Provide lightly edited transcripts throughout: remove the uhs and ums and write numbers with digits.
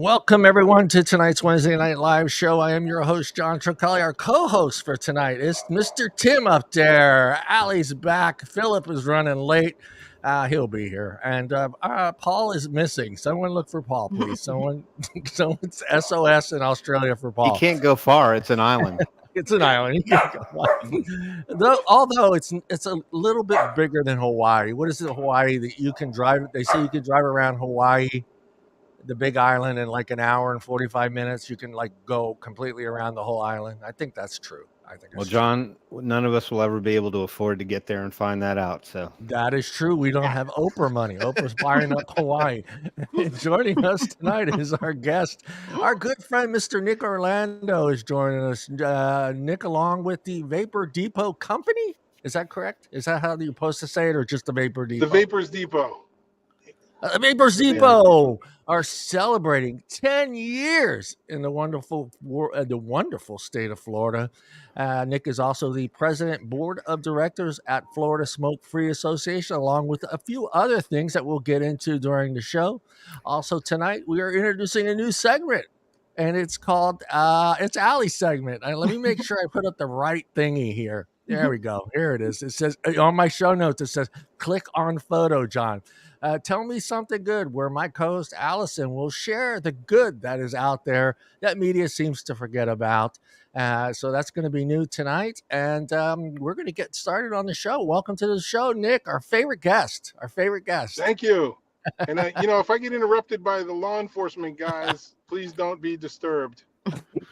Welcome, everyone, to tonight's Wednesday Night Live show. I am your host, John Truncali. Our co-host for tonight is Mr. Tim up there. Allie's back. Phillip is running late. He'll be here. And Paul is missing. Someone look for Paul, please. Someone's SOS in Australia for Paul. He can't go far. It's an island. It's an island. He can't go far. Although it's a little bit bigger than Hawaii. What is it, Hawaii, that you can drive? They say you can drive around Hawaii, the big island, in like an hour and 45 minutes. You can like go completely around the whole island. I think that's true. Well, John, none of us will ever be able to afford to get there and find that out. So that is true. We don't have Oprah money. Oprah's buying up Hawaii. Joining us tonight is our guest, our good friend, Mr. Nick Orlando is joining us. Nick, along with the Vapor Depot Company. Is that correct? Is that how you're supposed to say it, or just the Vapor Depot? The Vapors Depot. Vapors Depot are celebrating 10 years in the wonderful state of Florida. Nick is also the president board of directors at Florida Smoke Free Association, along with a few other things that we'll get into during the show. Also tonight, we are introducing a new segment, and it's called it's Allie's segment. Let me make sure I put up the right thingy here. There we go. Here it is. It says on my show notes, it says, click on photo, John. Tell me something good, where my co-host Allison will share the good that is out there that media seems to forget about. So that's going to be new tonight. And we're going to get started on the show. Welcome to the show, Nick, our favorite guest. Thank you. And, if I get interrupted by the law enforcement guys, please don't be disturbed.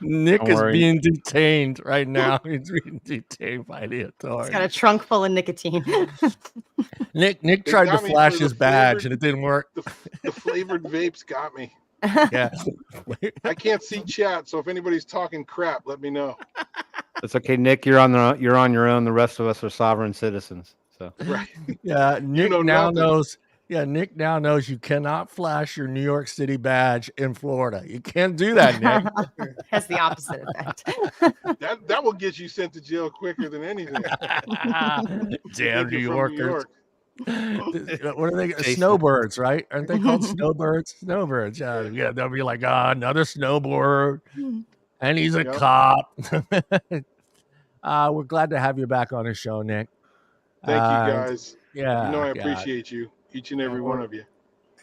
Nick is being detained right now. He's being detained by the authorities. He's got a trunk full of nicotine. Nick tried to flash his badge and it didn't work. The flavored vapes got me. Yeah. I can't see chat, so if anybody's talking crap, let me know. It's okay, Nick. You're on your own. The rest of us are sovereign citizens. So right. Yeah, Nick now knows. Yeah, Nick now knows you cannot flash your New York City badge in Florida. You can't do that, Nick. Has the opposite effect. That will get you sent to jail quicker than anything. Damn New Yorkers. What are they? Snowbirds, right? Aren't they called snowbirds? Snowbirds. Yeah, they'll be like, another snowboard, and he's a cop. We're glad to have you back on the show, Nick. Thank you, guys. Yeah, I appreciate you. Each and every one of you.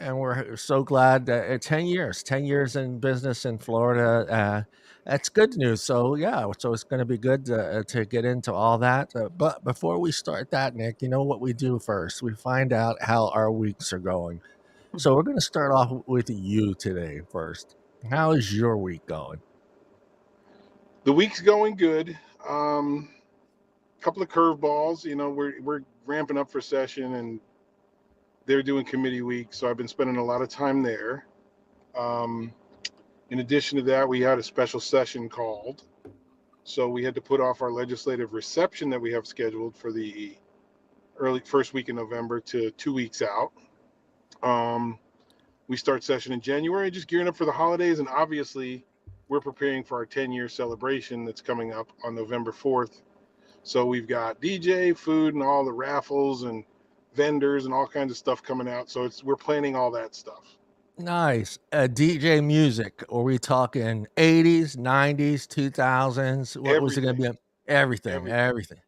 And we're so glad that 10 years in business in Florida. That's good news. So, so it's going to be good to get into all that. But before we start that, Nick, you know what we do first? We find out how our weeks are going. So we're going to start off with you today first. How is your week going? The week's going good. Couple of curveballs. We're ramping up for session, and they're doing committee week, so I've been spending a lot of time there. In addition to that, we had a special session called, so we had to put off our legislative reception that we have scheduled for the early first week in November to 2 weeks out. We start session in January, just gearing up for the holidays, and obviously we're preparing for our 10-year celebration that's coming up on November 4th. So we've got DJ, food, and all the raffles and vendors and all kinds of stuff coming out. So we're planning all that stuff. Nice. DJ music. Are we talking 80s, 90s, 2000s? What was it going to be? Everything.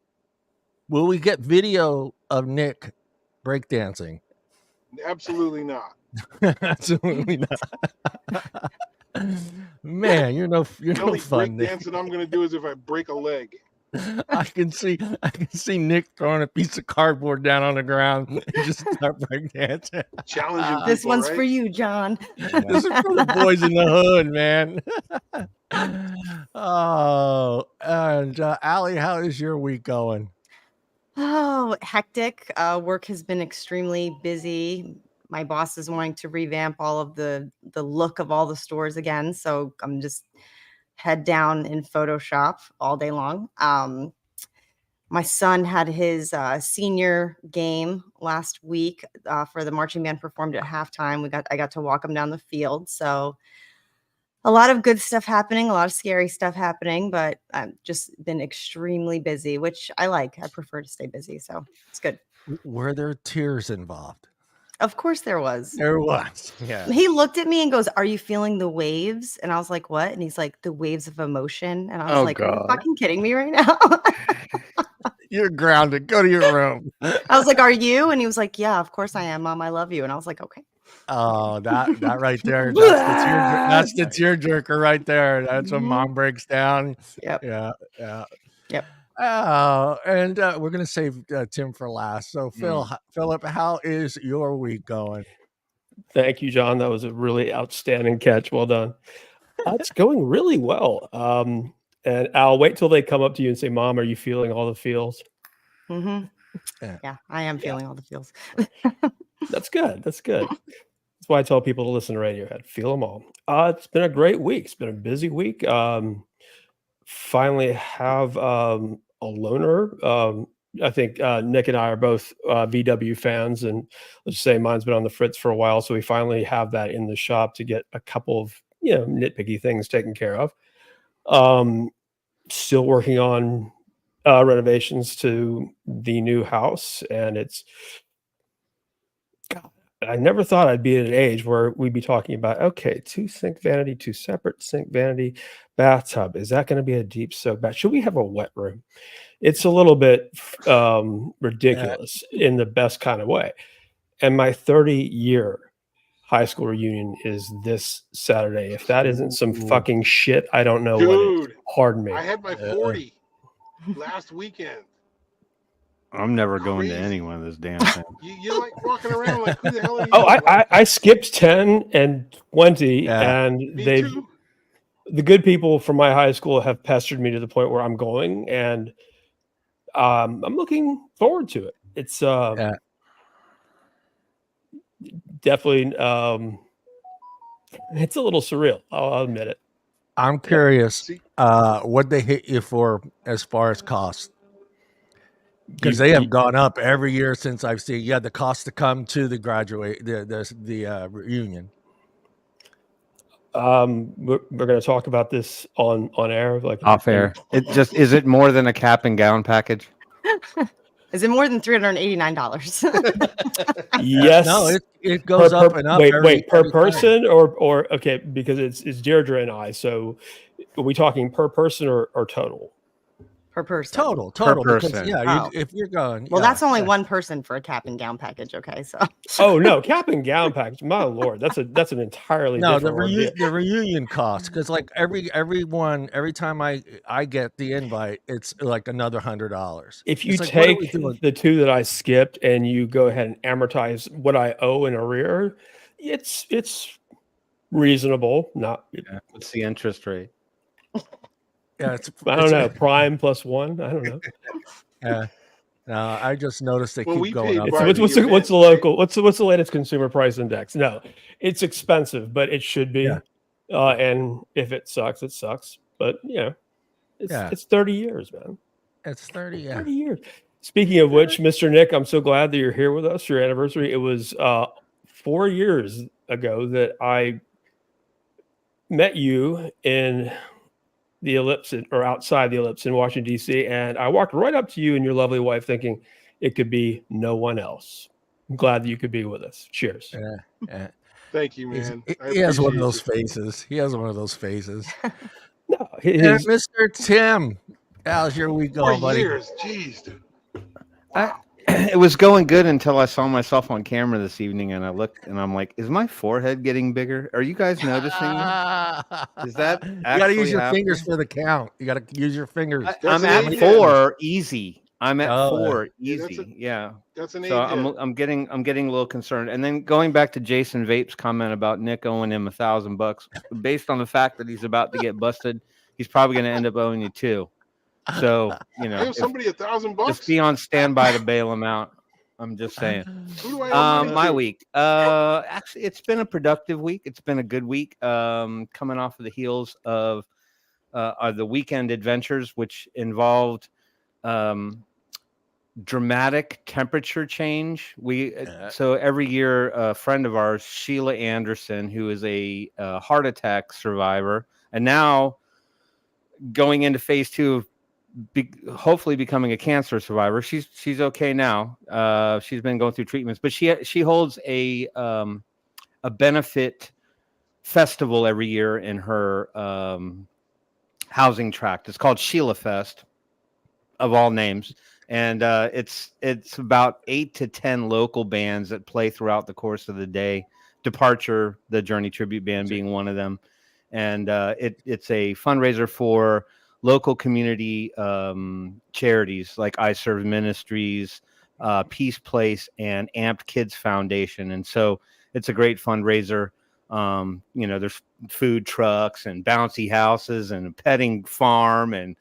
Will we get video of Nick breakdancing? Absolutely not. Absolutely not. Man, you're no fun. The dancing I'm going to do is if I break a leg. I can see Nick throwing a piece of cardboard down on the ground and just start breakdancing. Challenging this people, one's right? for you, John. This is for the boys in the hood, man. Oh, and Allie, how is your week going? Oh, hectic. Work has been extremely busy. My boss is wanting to revamp all of the look of all the stores again, so I'm just head down in Photoshop all day long. My son had his senior game last week for the marching band performed at halftime. I got to walk him down the field, so a lot of good stuff happening, a lot of scary stuff happening, but I've just been extremely busy, which I like. I prefer to stay busy, so it's good. Were there tears involved? Of course there was. There was. Yeah. He looked at me and goes, "Are you feeling the waves?" And I was like, "What?" And he's like, "The waves of emotion." And I was like, "Are you God. fucking kidding me right now?" You're grounded. Go to your room. I was like, "Are you?" And he was like, "Yeah, of course I am, Mom. I love you." And I was like, "Okay." Oh, that right there. That's the tearjerker right there. That's when mom breaks down. Yep. Yeah. Yeah. Yep. And we're gonna save Tim for last. So Philip, how is your week going? Thank you, John. That was a really outstanding catch. Well done. It's going really well. And I'll wait till they come up to you and say, "Mom, are you feeling all the feels?" Mm-hmm. Yeah. Yeah, I am feeling all the feels. That's good. That's good. That's why I tell people to listen to Radiohead. Feel them all. It's been a great week. It's been a busy week. Finally have a loaner. I think Nick and I are both VW fans, and let's say mine's been on the fritz for a while, so we finally have that in the shop to get a couple of nitpicky things taken care of. Still working on renovations to the new house, and it's God, I never thought I'd be at an age where we'd be talking about, okay, 2 sink vanity, 2 separate sink vanity, bathtub. Is that going to be a deep soak bath? Should we have a wet room? It's a little bit ridiculous in the best kind of way. And my 30-year high school reunion is this Saturday. If that isn't some fucking shit, I don't know what is. Pardon me. I had my 40 last weekend. I'm never going to Crazy. any one of this damn thing. You're like walking around like, who the hell are you? Oh, I skipped 10 and 20, and Me too. the good people from my high school have pestered me to the point where I'm going, and I'm looking forward to it. It's definitely it's a little surreal. I'll admit it. I'm curious what they hit you for as far as cost. Because they have gone up every year since I've seen. Yeah, the cost to come to the the reunion. We're going to talk about this on air, like Off air. Is it more than a cap and gown package? Is it more than $389? Yes. No, it goes up and up. Wait, per person or okay, because it's Deirdre and I. So are we talking per person or total? Per person. Total. Per Because, person. if you're going. Well, that's only one person for a cap and gown package. Okay, so. Oh no, cap and gown package. My lord, that's an entirely different the reunion cost, because like every time I get the invite, it's like another $100. If you like, take the 2 that I skipped and you go ahead and amortize what I owe in arrear, it's reasonable. What's the interest rate? Yeah, I don't know. Prime plus 1. I don't know. Yeah. No, I just noticed they Well, keep going up. What's the latest consumer price index? No, it's expensive, but it should be. Yeah. And if it sucks, it sucks. But it's 30 years, man. It's 30. Yeah. 30 years. Speaking of which, Mr. Nick, I'm so glad that you're here with us. Your anniversary. It was 4 years ago that I met you in the Ellipse or outside the Ellipse in Washington, D.C. And I walked right up to you and your lovely wife thinking it could be no one else. I'm glad that you could be with us. Cheers. Yeah. Thank you, man. He has one of those faces. No, his, Mr. Tim, how's your week going, buddy? 4 years. Jeez, dude. It was going good until I saw myself on camera this evening, and I looked, and I'm like, "Is my forehead getting bigger? Are you guys noticing? Is that you got to use your fingers for the count. You got to use your fingers. I'm at 4 easy. I'm at 4 easy. Yeah. That's an 8. So I'm getting a little concerned. And then going back to Jason Vape's comment about Nick owing him $1,000, based on the fact that he's about to get busted, he's probably going to end up owing you 2. So, I have somebody $1,000. just be on standby to bail them out. I'm just saying. Who do I owe money My to? week. Actually, it's been a productive week. It's been a good week. Coming off of the heels of the weekend adventures, which involved dramatic temperature change. So every year, a friend of ours, Sheila Anderson, who is a heart attack survivor, and now going into phase 2 of hopefully becoming a cancer survivor. She's okay now. She's been going through treatments, but she holds a benefit festival every year in her housing tract. It's called Sheila Fest, of all names. And it's about 8 to 10 local bands that play throughout the course of the day. Departure, the Journey tribute band, being one of them. And it's a fundraiser for local community charities like I Serve Ministries, Peace Place, and Amped Kids Foundation. And so it's a great fundraiser. There's food trucks and bouncy houses and a petting farm and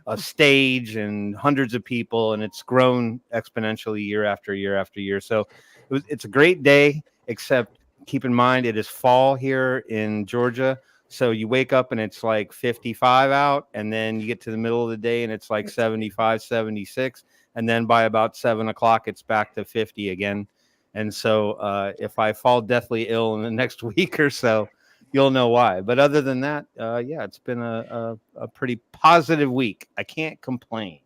a stage and hundreds of people, and it's grown exponentially year after year after year. So it's a great day, except keep in mind it is fall here in Georgia. So you wake up and it's like 55 out, and then you get to the middle of the day and it's like 75, 76. And then by about 7 o'clock, it's back to 50 again. And so if I fall deathly ill in the next week or so, you'll know why. But other than that, it's been a pretty positive week. I can't complain.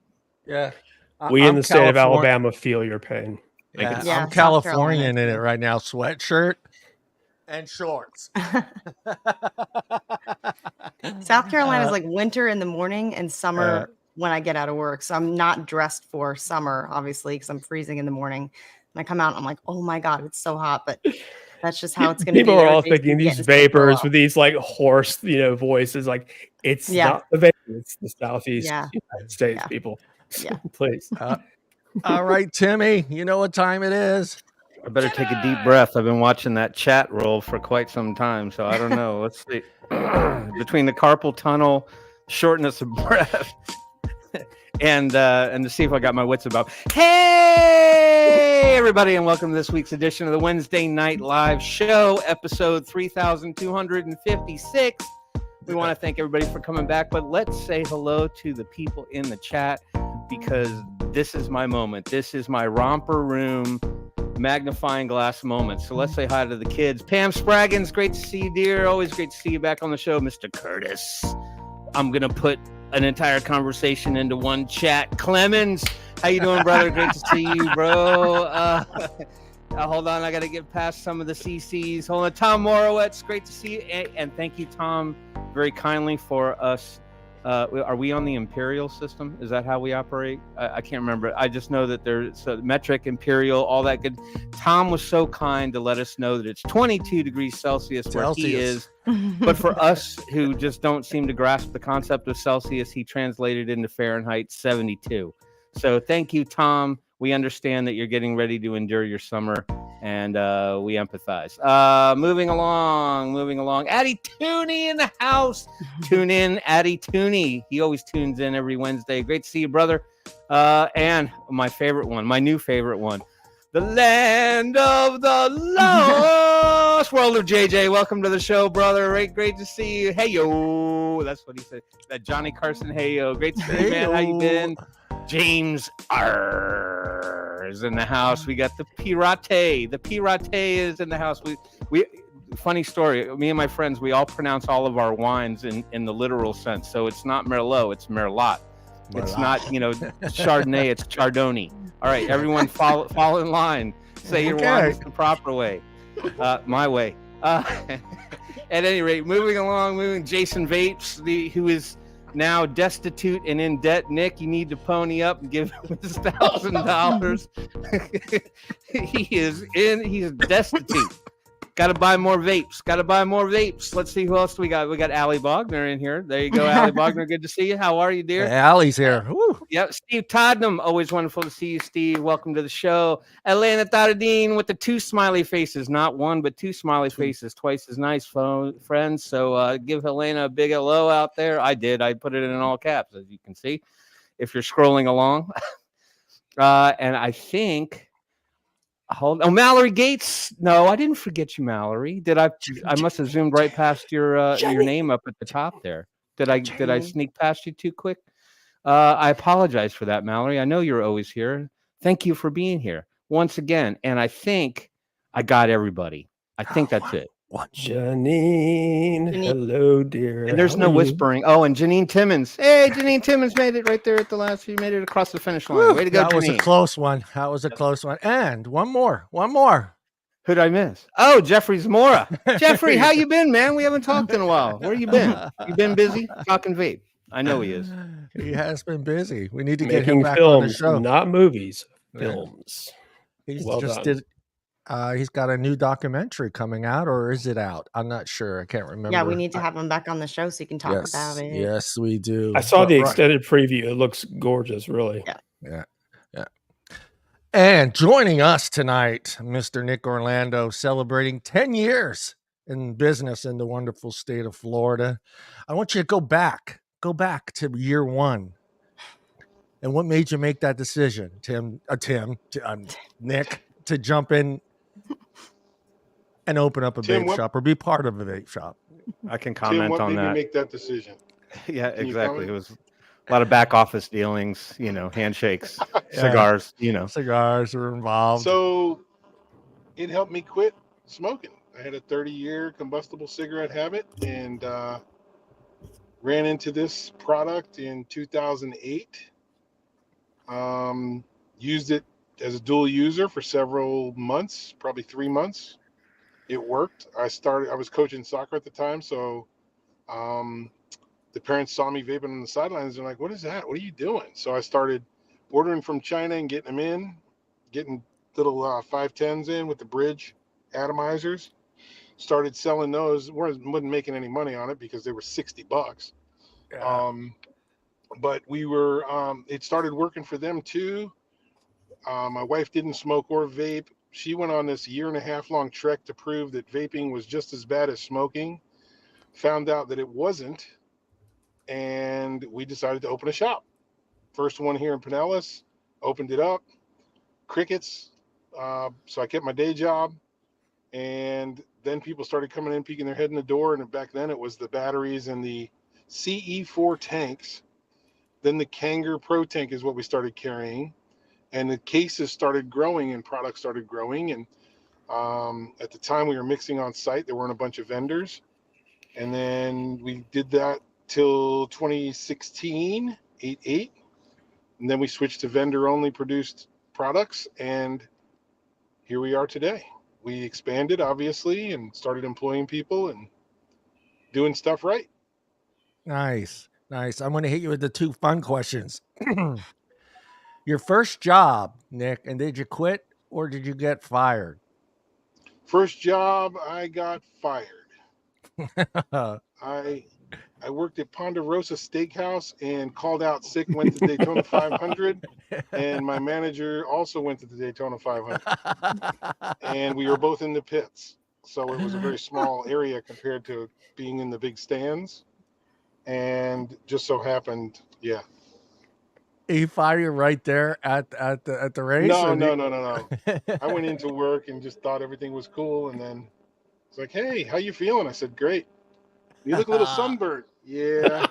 Yeah. We in the state of Alabama feel your pain. Yeah, Yeah, I'm South Californian Carolina, in it too. right now. Sweatshirt and shorts. South Carolina is like winter in the morning and summer when I get out of work. So I'm not dressed for summer, obviously, because I'm freezing in the morning. And I come out and I'm like, oh my God, it's so hot. But that's just how it's going to be. People are all Everybody's thinking these getting so vapors low. with these like hoarse, voices. Like it's not the vapor, it's the Southeast United States, people. Yeah. Please. All right, Timmy, you know what time it is. I better take a deep breath. I've been watching that chat roll for quite some time, so I don't know. Let's see. Between the carpal tunnel, shortness of breath, and to see if I got my wits about. Hey, everybody, and welcome to this week's edition of the Wednesday Night Live Show, episode 3256. We want to thank everybody for coming back, but let's say hello to the people in the chat, because this is my moment. This is my romper room magnifying glass moment. So let's say hi to the kids. Pam Spraggins, great to see you, dear. Always great to see you back on the show. Mr. Curtis, I'm going to put an entire conversation into one chat. Clemens, how you doing, brother? Great to see you, bro. Hold on, I got to get past some of the CCs. Hold on, Tom Morowitz, great to see you. And thank you, Tom, very kindly for us. Are we on the imperial system? Is that how we operate? I can't remember. I just know that there's metric, imperial, all that good. Tom was so kind to let us know that it's 22 degrees Celsius where he is. But for us who just don't seem to grasp the concept of Celsius, he translated into Fahrenheit 72. So thank you, Tom. We understand that you're getting ready to endure your summer, and we empathize. Moving along. Addie Tooney in the house. Tune in, Addie Tooney. He always tunes in every Wednesday. Great to see you, brother. And my favorite one, my new favorite one, the land of the lost world of JJ. Welcome to the show, brother. Great to see you. Hey, yo. That's what he said. That Johnny Carson, hey, yo. Great to see you, man. How you been? James R is in the house. We got the Pirate. The Pirate is in the house. We funny story. Me and my friends, we all pronounce all of our wines in the literal sense. So it's not Merlot, it's Merlot. It's not, Chardonnay, it's Chardonnay. All right, everyone fall in line. Say your wines the proper way. My way. At any rate, moving Jason Vapes, who is now destitute and in debt. Nick, you need to pony up and give him his $1,000. He's destitute. Got to buy more vapes. Let's see who else we got. We got Allie Boughner in here. There you go, Allie Boughner. Good to see you. How are you, dear? Hey, Allie's here. Woo. Yep, Steve Todnam. Always wonderful to see you, Steve. Welcome to the show. Elena Taradine with the 2 smiley faces. Not 1, but 2 smiley faces. Twice as nice, friends. So give Helena a big hello out there. I did. I put it in all caps, as you can see. if you're scrolling along. And I think, Mallory Gates. No, I didn't forget you, Mallory. Did I? I must have zoomed right past your name up at the top there. Did I sneak past you too quick? I apologize for that, Mallory. I know you're always here. Thank you for being here once again. And I think I got everybody. I think that's it. Janine, hello, dear. And there's no whispering. Oh, and Janine Timmons. Hey, Janine Timmons made it right there at the last. You made it across the finish line. Way to go, That was a Janine. close one. That was a close one. And one more. Who'd I miss? Oh, Jeffrey Zamora. Jeffrey, how you been, man? We haven't talked in a while. Where you been? You been busy? Talking vape. I know he is. He has been busy. We need to Making get him back films, on the show. not movies. Yeah. Films. He's Well just done. did. He's got a new documentary coming out, or is it out? I'm not sure. I can't remember. Yeah, we need to have him back on the show so you can talk Yes, about it. yes, we do. I saw But the right- extended preview. It looks gorgeous, really. Yeah. And joining us tonight, Mr. Nick Orlando, celebrating 10 years in business in the wonderful state of Florida. I want you to go back to year one. And what made you make that decision, Nick, to jump in and open up a Tim, vape shop or be part of a vape shop? I can Tim, comment what on made you that. make that decision? Yeah, Can you exactly. comment? It was a lot of back office dealings, handshakes, cigars, Cigars were involved. So it helped me quit smoking. I had a 30-year combustible cigarette habit and ran into this product in 2008. Used it as a dual user for several months, probably 3 months. It worked. I was coaching soccer at the time, so the parents saw me vaping on the sidelines. They're like, "What is that? What are you doing?" So I started ordering from China and getting them in, getting little 510s in with the bridge atomizers. Started selling those. Wasn't making any money on it because they were $60. Yeah. But we were. It started working for them too. My wife didn't smoke or vape. She went on this 1.5 year long trek to prove that vaping was just as bad as smoking. Found out that it wasn't. And we decided to open a shop. First one here in Pinellas, opened it up. Crickets. So I kept my day job. And then people started coming in, peeking their head in the door. And back then it was the batteries and the CE4 tanks. Then the Kanger Pro tank is what we started carrying. And the cases started growing and products started growing. And at the time we were mixing on site, there weren't a bunch of vendors. And then we did that till 2016, 8. And then we switched to vendor-only produced products, and here we are today. We expanded, obviously, and started employing people and doing stuff right. Nice. I'm going to hit you with the 2 fun questions. Your first job, Nick, and did you quit or did you get fired? First job, I got fired. I worked at Ponderosa Steakhouse and called out sick, went to Daytona 500, and my manager also went to the Daytona 500. And we were both in the pits. So it was a very small area compared to being in the big stands. And just so happened, yeah. He fired you right there at the race? No. I went into work and just thought everything was cool. And then it's like, "Hey, how you feeling?" I said, "Great." "You look a little sunburned." "Yeah."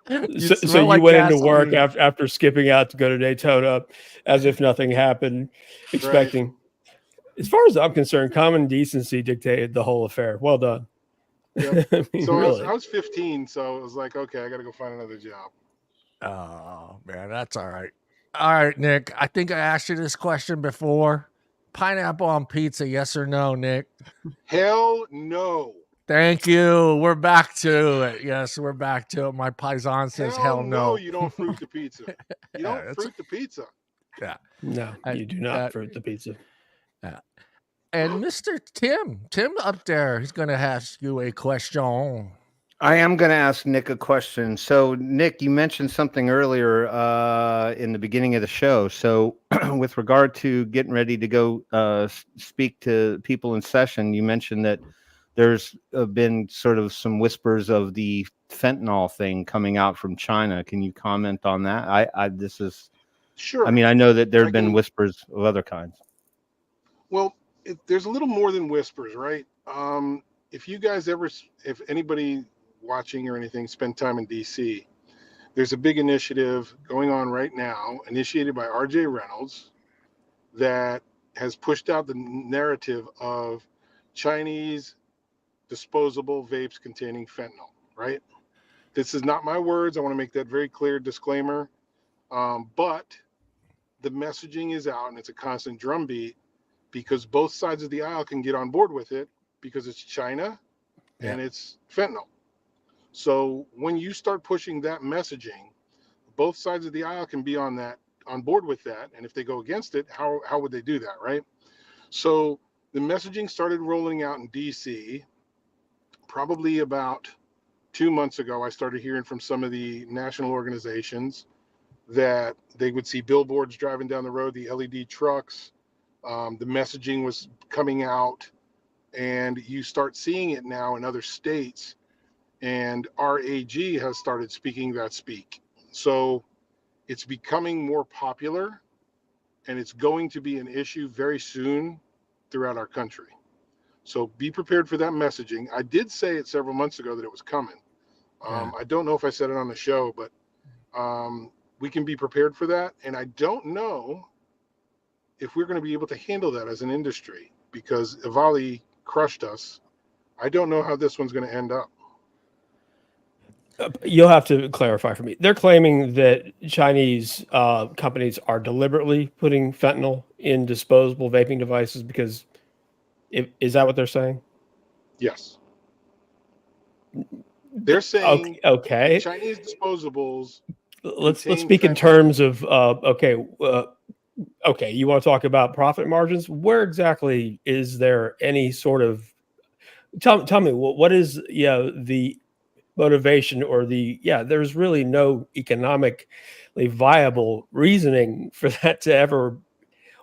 So you went into work after skipping out to go to Daytona as if nothing happened, expecting. Right. As far as I'm concerned, common decency dictated the whole affair. Well done. Yep. I mean, so really. I was 15, so it was like, okay, I got to go find another job. Oh, man, that's all right. All right, Nick, I think I asked you this question before. Pineapple on pizza, yes or no, Nick? Hell no. Thank you. We're back to it. Yes, we're back to it. My paisan says hell no. You don't fruit the pizza. You don't fruit the pizza. Yeah. No, you do not fruit the pizza. Yeah. And Mr. Tim up there, he's going to ask you a question. I am going to ask Nick a question. So, Nick, you mentioned something earlier in the beginning of the show. So, with regard to getting ready to go speak to people in session, you mentioned that there's been sort of some whispers of the fentanyl thing coming out from China. Can you comment on that? This is, Sure. I mean, I know that there have I been can- whispers of other kinds. Well, there's a little more than whispers, right? If you guys ever, if anybody watching or anything spend time in DC, there's a big initiative going on right now, initiated by RJ Reynolds, that has pushed out the narrative of Chinese disposable vapes containing fentanyl, right? This is not my words. I want to make that very clear disclaimer. But the messaging is out, and it's a constant drumbeat, because both sides of the aisle can get on board with it, because it's China and it's fentanyl. So when you start pushing that messaging, both sides of the aisle can be on board with that. And if they go against it, how would they do that, right? So the messaging started rolling out in DC. Probably about 2 months ago, I started hearing from some of the national organizations that they would see billboards driving down the road, the LED trucks. The messaging was coming out, and you start seeing it now in other states. And RAG has started speaking that speak. So it's becoming more popular, and it's going to be an issue very soon throughout our country. So be prepared for that messaging. I did say it several months ago that it was coming. I don't know if I said it on the show, but we can be prepared for that. And I don't know if we're going to be able to handle that as an industry, because Ivali crushed us. I don't know how this one's going to end up. You'll have to clarify for me. They're claiming that Chinese companies are deliberately putting fentanyl in disposable vaping devices because is that what they're saying? Yes. They're saying okay. Chinese disposables. Let's speak in terms of okay, you want to talk about profit margins? Where exactly is there any sort of tell me what is the motivation or there's really no economically viable reasoning for that to ever.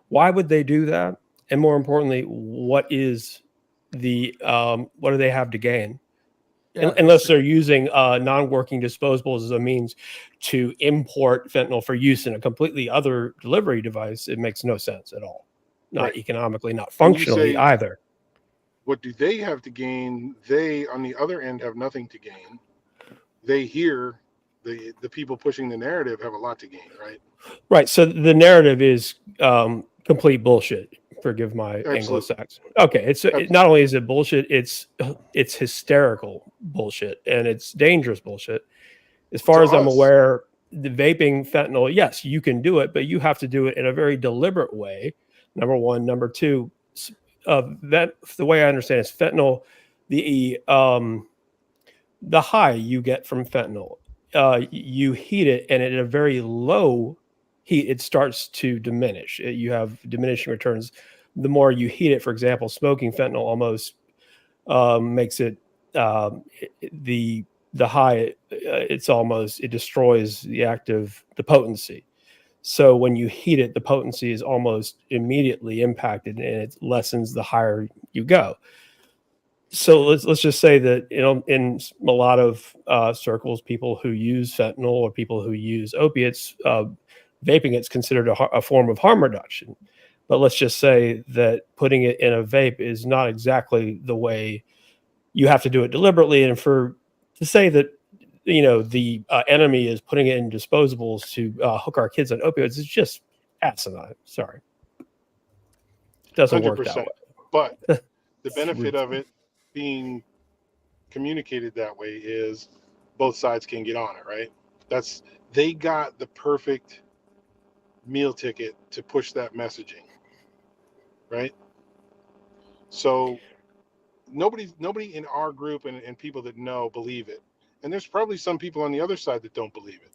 Why would they do that? And more importantly, what is the what do they have to gain? Unless they're using non-working disposables as a means to import fentanyl for use in a completely other delivery device, it makes no sense at all. Not economically, not functionally either. What do they have to gain? They, on the other end, have nothing to gain. They hear the people pushing the narrative have a lot to gain, right? Right. So the narrative is complete bullshit. Forgive my Anglo-Saxon. Okay, it's not only is it bullshit, it's hysterical bullshit, and it's dangerous bullshit. As far as I'm aware, the vaping fentanyl, yes, you can do it, but you have to do it in a very deliberate way. Number one, number two, that the way I understand it is fentanyl, the high you get from fentanyl, you heat it, and at a very low heat, it starts to diminish. You have diminishing returns. The more you heat it, for example, smoking fentanyl almost makes it the high. It destroys the potency. So when you heat it, the potency is almost immediately impacted, and it lessens the higher you go. So let's just say that in a lot of circles, people who use fentanyl or people who use opiates, vaping it's considered a form of harm reduction. But let's just say that putting it in a vape is not exactly the way. You have to do it deliberately, and to say that the enemy is putting it in disposables to hook our kids on opioids is just asinine. Sorry, it doesn't 100%. Work that way. But the benefit of it being communicated that way is both sides can get on it, right? They got the perfect meal ticket to push that messaging, right? So nobody in our group and people that know believe it, and there's probably some people on the other side that don't believe it,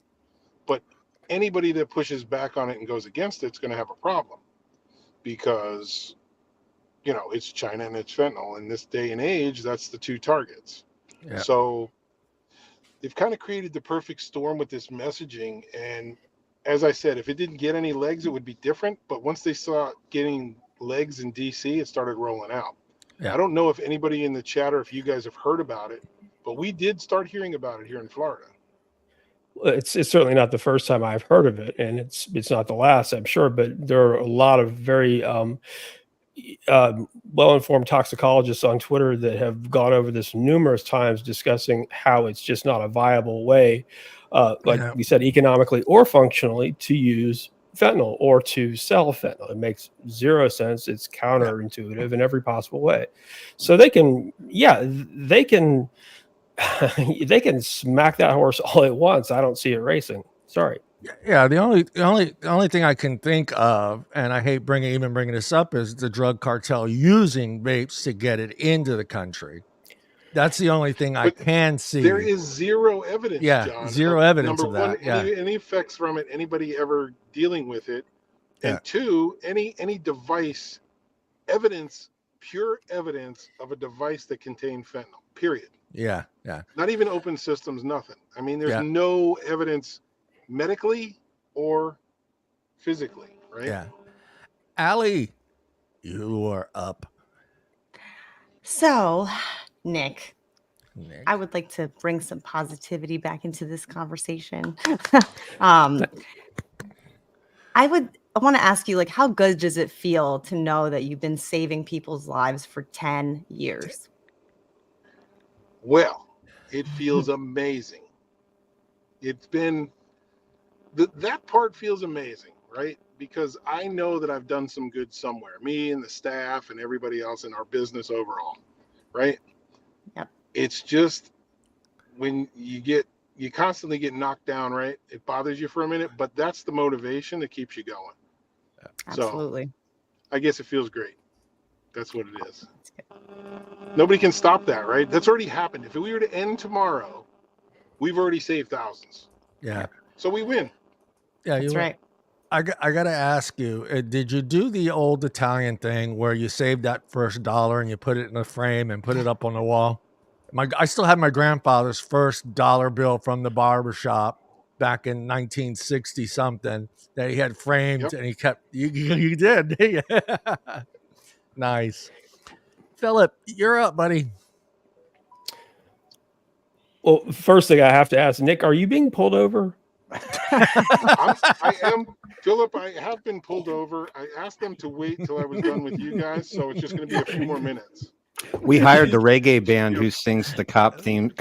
but anybody that pushes back on it and goes against it's going to have a problem, because it's China and it's fentanyl. In this day and age, that's the two targets. So they've kind of created the perfect storm with this messaging. And as I said, if it didn't get any legs, it would be different. But once they saw getting legs in DC, it started rolling out. Yeah. I don't know if anybody in the chat or if you guys have heard about it, but we did start hearing about it here in Florida. It's certainly not the first time I've heard of it, and it's not the last, I'm sure. But there are a lot of very well-informed toxicologists on Twitter that have gone over this numerous times, discussing how it's just not a viable way, like we said, economically or functionally, to use fentanyl or to sell fentanyl. It makes zero sense. It's counterintuitive in every possible way. So they can they can smack that horse all at once. I don't see it racing. Sorry. Yeah, the only thing I can think of, and I hate bringing this up, is the drug cartel using vapes to get it into the country. That's the only thing I can see. There is zero evidence, John. Zero evidence of that. Any effects from it, anybody ever dealing with it. And two, any device evidence, pure evidence of a device that contained fentanyl, period. Yeah. Not even open systems, nothing. I mean, there's no evidence medically or physically, right? Yeah. Allie, you are up. So, Nick, I would like to bring some positivity back into this conversation. I want to ask you, like, how good does it feel to know that you've been saving people's lives for 10 years? Well, it feels amazing. It's been, that part feels amazing, right? Because I know that I've done some good somewhere, me and the staff and everybody else in our business overall, right? Yep. It's just when you constantly get knocked down, right? It bothers you for a minute, but that's the motivation that keeps you going. Absolutely. So I guess it feels great. That's what it is. Nobody can stop that, right? That's already happened. If we were to end tomorrow, we've already saved thousands. Yeah. So we win. Yeah, that's right. I got to ask you, did you do the old Italian thing where you saved that first dollar and you put it in a frame and put it up on the wall? I still have my grandfather's first dollar bill from the barber shop back in 1960 something that he had framed, and he kept, you did. Nice. Phillip, you're up, buddy. Well, first thing I have to ask, Nick, are you being pulled over? I am, Phillip. I have been pulled over. I asked them to wait till I was done with you guys, so it's just going to be a few more minutes. We hired the reggae band who sings the cop's theme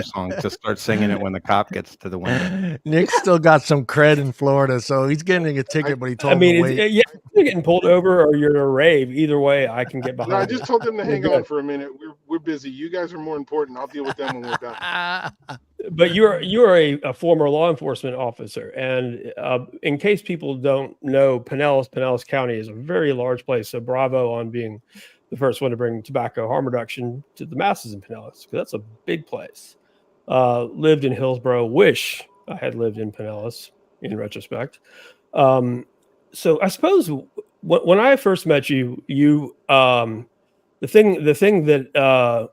song to start singing it when the cop gets to the window. Nick's still got some cred in Florida, so he's getting a ticket, but he told me to wait. Yeah, you're getting pulled over or you're in a rave. Either way, I can get behind. No, I just told them to hang on for a minute. We're busy. You guys are more important. I'll deal with them when we're done. But you're a former law enforcement officer, and in case people don't know, Pinellas County is a very large place. So bravo on being the first one to bring tobacco harm reduction to the masses in Pinellas, because that's a big place. Lived in Hillsborough. Wish I had lived in Pinellas in retrospect. So I suppose when I first met you, the thing that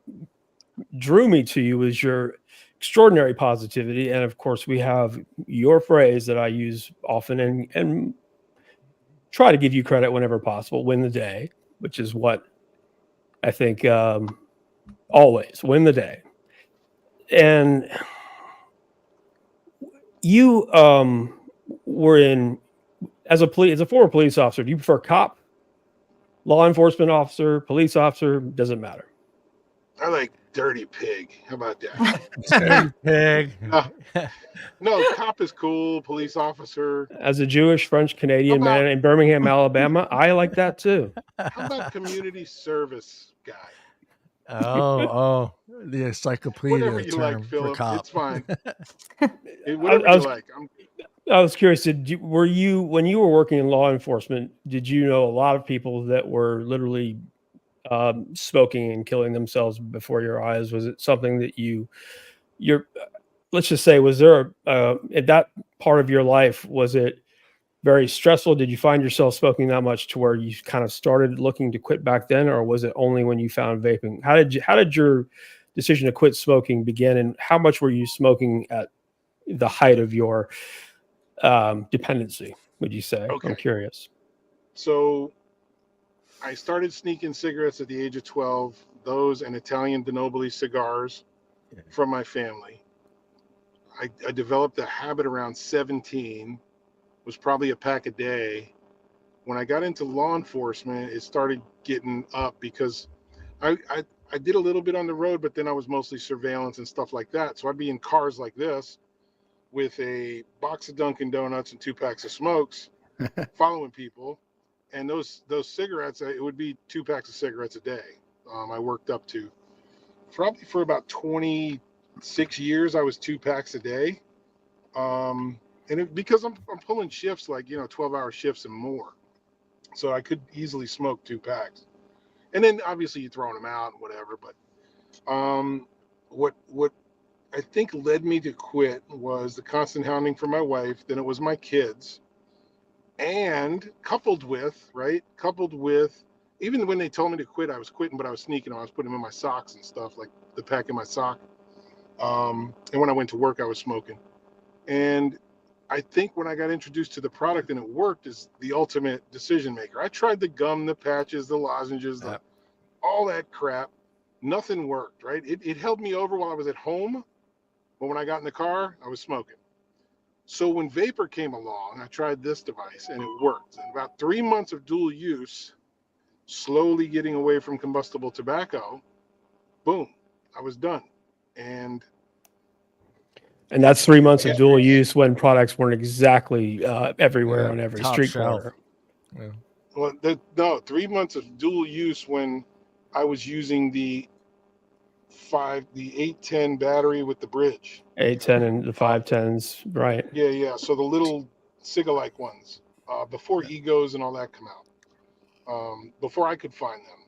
drew me to you was your extraordinary positivity, and of course we have your phrase that I use often and try to give you credit whenever possible: win the day, which is what I think always win the day. And you were in as a former police officer. Do you prefer cop, law enforcement officer, police officer? Doesn't matter. I like dirty pig. How about that? Dirty pig. No, cop is cool. Police officer. As a Jewish French Canadian man in Birmingham, Alabama, I like that too. How about community service guy? Oh, the encyclopedia Whatever you term like, Phillip. for cop. It's fine. Whatever you like. I was curious. Were you, when you were working in law enforcement, did you know a lot of people that were literally smoking and killing themselves before your eyes? Was it something that let's just say, was there at that part of your life, was it very stressful? Did you find yourself smoking that much to where you kind of started looking to quit back then, or was it only when you found vaping? How did your decision to quit smoking begin, and how much were you smoking at the height of your dependency, would you say? Okay. I'm curious. So I started sneaking cigarettes at the age of 12, those and Italian Di Nobili cigars from my family. I developed a habit around 17, was probably a pack a day. When I got into law enforcement, it started getting up because I did a little bit on the road, but then I was mostly surveillance and stuff like that. So I'd be in cars like this with a box of Dunkin' Donuts and 2 packs of smokes, following people. And those cigarettes, it would be 2 packs of cigarettes a day. I worked up to probably for about 26 years. I was 2 packs a day, and because I'm pulling shifts like 12-hour shifts and more, so I could easily smoke 2 packs. And then obviously you throwing them out and whatever. But what I think led me to quit was the constant hounding from my wife. Then it was my kids. And coupled with, even when they told me to quit, I was quitting, but I was sneaking them. I was putting them in my socks and stuff, like the pack in my sock. And when I went to work, I was smoking. And I think when I got introduced to the product and it worked, is the ultimate decision maker. I tried the gum, the patches, the lozenges, all that crap. Nothing worked, right? It held me over while I was at home, but when I got in the car, I was smoking. So when Vapor came along, I tried this device and it worked. And about 3 months of dual use, slowly getting away from combustible tobacco, boom, I was done. And that's 3 months of dual use when products weren't exactly everywhere on every top street shelf. corner. Yeah. Well, no, 3 months of dual use when I was using the 810 battery with the bridge. 810 and the 510s, right? Yeah. So the little Ciga-like ones, before Egos and all that come out, before I could find them.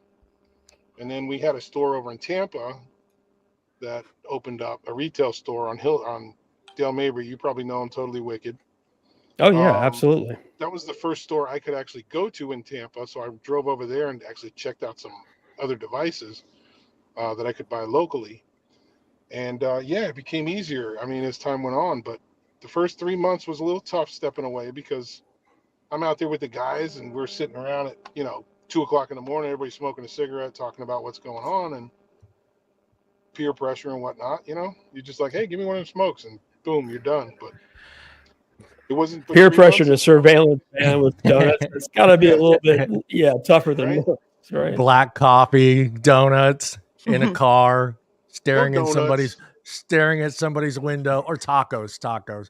And then we had a store over in Tampa that opened up, a retail store on Dale Mabry. You probably know him, Totally Wicked. Oh yeah, absolutely. That was the first store I could actually go to in Tampa. So I drove over there and actually checked out some other devices that I could buy locally. And it became easier. I mean, as time went on, but the first 3 months was a little tough stepping away because I'm out there with the guys and we're sitting around at 2:00 in the morning, everybody smoking a cigarette, talking about what's going on and peer pressure and whatnot. You're just like, hey, give me one of them smokes, and boom, you're done. But it wasn't but Peer 3 pressure to months. surveillance man with donuts. It's got to be a little bit tougher than Right? most, right? Black coffee, donuts in a car, staring Well, at somebody's window, or tacos.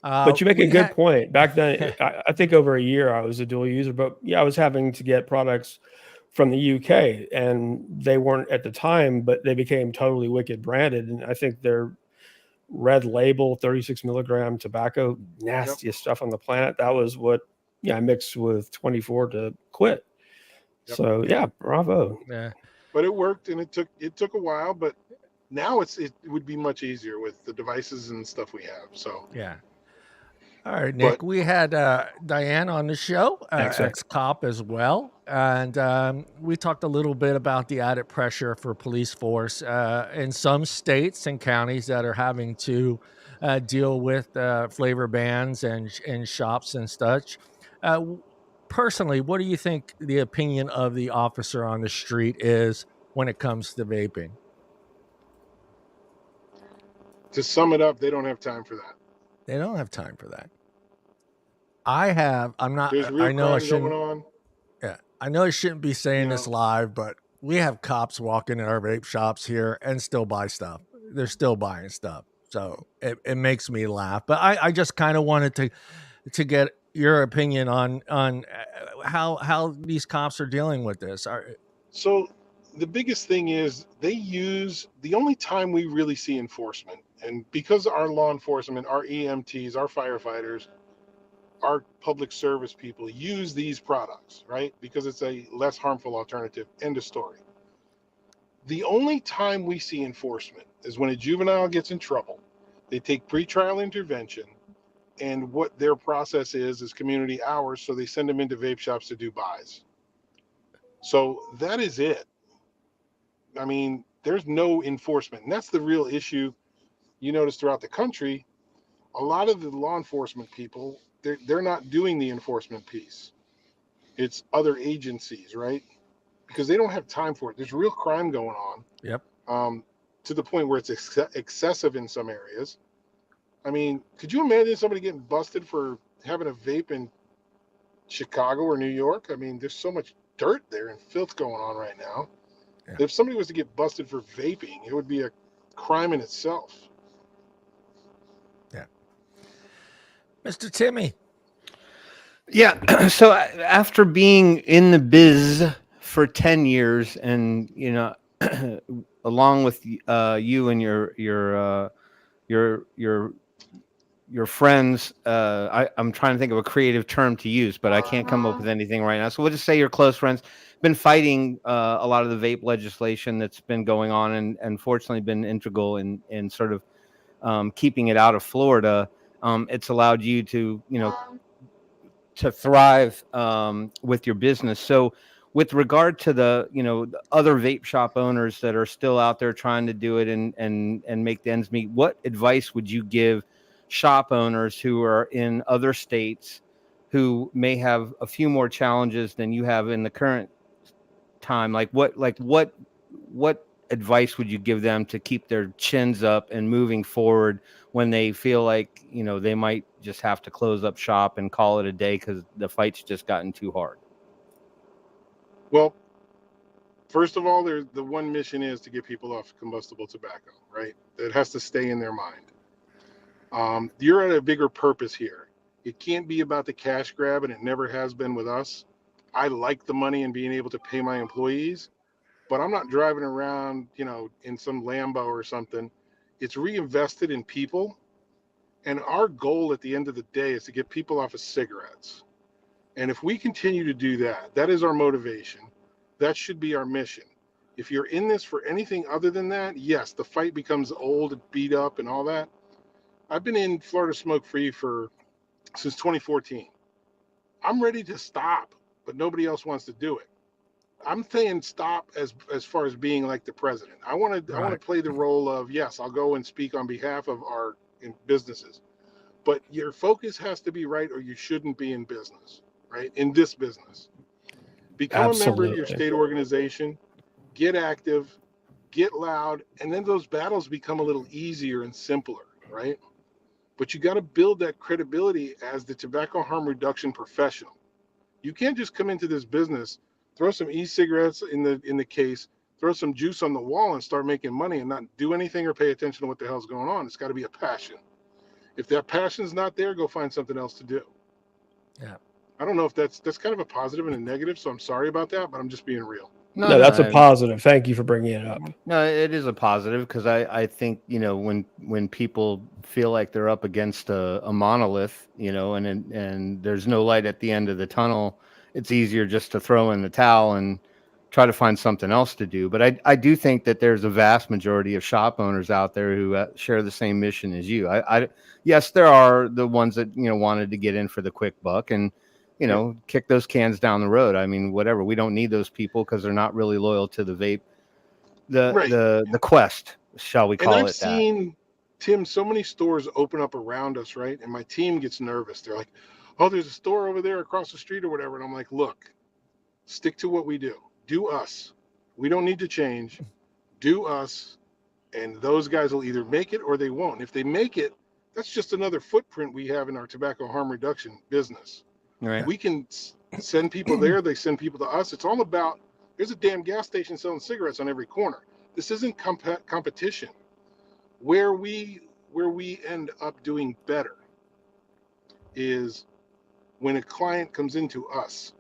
But you make a good point. Back then, I think over a year I was a dual user, but I was having to get products from the UK, and they weren't at the time, but they became Totally Wicked branded, and I think they're red label 36 milligram tobacco, nastiest stuff on the planet. That was what I mixed with 24 to quit. Yep. So bravo. Yeah. But it worked, and it took a while, but now it would be much easier with the devices and stuff we have. So yeah. All right, Nick, we had Diane on the show, ex-cop as well. And we talked a little bit about the added pressure for police force in some states and counties that are having to deal with flavor bans and shops and such. Personally, what do you think the opinion of the officer on the street is when it comes to vaping? To sum it up, they don't have time for that. They don't have time for that. I'm not. There's real I know I crime shouldn't. going on. Yeah, I know I shouldn't be saying this live, but we have cops walking in our vape shops here and still buy stuff. They're still buying stuff, so it makes me laugh. But I just kind of wanted to get your opinion on how these cops are dealing with this. So the biggest thing is the only time we really see enforcement, and because our law enforcement, our EMTs, our firefighters, our public service people use these products, right? Because it's a less harmful alternative. End of story. The only time we see enforcement is when a juvenile gets in trouble. They take pretrial intervention, and what their process is community hours, so they send them into vape shops to do buys. So that is it. I mean, there's no enforcement, and that's the real issue. You notice throughout the country, a lot of the law enforcement people, they're not doing the enforcement piece. it's other agencies, right? Because they don't have time for it. There's real crime going on. Yep. To the point where it's excessive in some areas. I mean, could you imagine somebody getting busted for having a vape in Chicago or New York? I mean, there's so much dirt there and filth going on right now. Yeah. If somebody was to get busted for vaping, it would be a crime in itself. Yeah. Mr. Timmy. Yeah. So after being in the biz for 10 years and, you know, along with you and your friends, I'm trying to think of a creative term to use, but I can't come up with anything right now. So we'll just say your close friends been fighting a lot of the vape legislation that's been going on, and fortunately been integral in sort of keeping it out of Florida. It's allowed you to, you know, to thrive with your business. So with regard to the, you know, the other vape shop owners that are still out there trying to do it and make the ends meet, what advice would you give shop owners who are in other states who may have a few more challenges than you have in the current time? What advice would you give them to keep their chins up and moving forward when they feel like, you know, they might just have to close up shop and call it a day because the fight's just gotten too hard? Well, first of all, the one mission is to get people off combustible tobacco, right? It has to stay in their mind. You're at a bigger purpose here. It can't be about the cash grab, and it never has been with us. I like the money and being able to pay my employees, but I'm not driving around, you know, in some Lambo or something. It's reinvested in people. And our goal at the end of the day is to get people off of cigarettes. And if we continue to do that, that is our motivation. That should be our mission. If you're in this for anything other than that, yes, the fight becomes old and beat up and all that. I've been in Florida smoke-free since 2014. I'm ready to stop, but nobody else wants to do it. I'm saying stop as far as being like the president. I want to play the role of, yes, I'll go and speak on behalf of our businesses, but your focus has to be right, or you shouldn't be in business, right? In this business, become a member of your state organization, get active, get loud, and then those battles become a little easier and simpler, right? But you got to build that credibility as the tobacco harm reduction professional. You can't just come into this business, throw some e-cigarettes in the case, throw some juice on the wall and start making money and not do anything or pay attention to what the hell's going on. It's got to be a passion. If that passion's not there, go find something else to do. Yeah. I don't know if that's kind of a positive and a negative, so I'm sorry about that, but I'm just being real. No, that's a positive. Thank you for bringing it up. No, it is a positive because I think, you know, when people feel like they're up against a monolith, you know, and there's no light at the end of the tunnel, it's easier just to throw in the towel and try to find something else to do. But I do think that there's a vast majority of shop owners out there who share the same mission as you. Yes, there are the ones that, you know, wanted to get in for the quick buck and, you know, kick those cans down the road. I mean, whatever. We don't need those people because they're not really loyal to the vape, the quest, shall we call it that. And I've seen, Tim, so many stores open up around us, right? And my team gets nervous. They're like, oh, there's a store over there across the street or whatever. And I'm like, look, stick to what we do. Do us. We don't need to change. Do us. And those guys will either make it or they won't. If they make it, that's just another footprint we have in our tobacco harm reduction business. Right. We can send people there. They send people to us. It's all about, there's a damn gas station selling cigarettes on every corner. This isn't competition. Where we end up doing better is when a client comes into us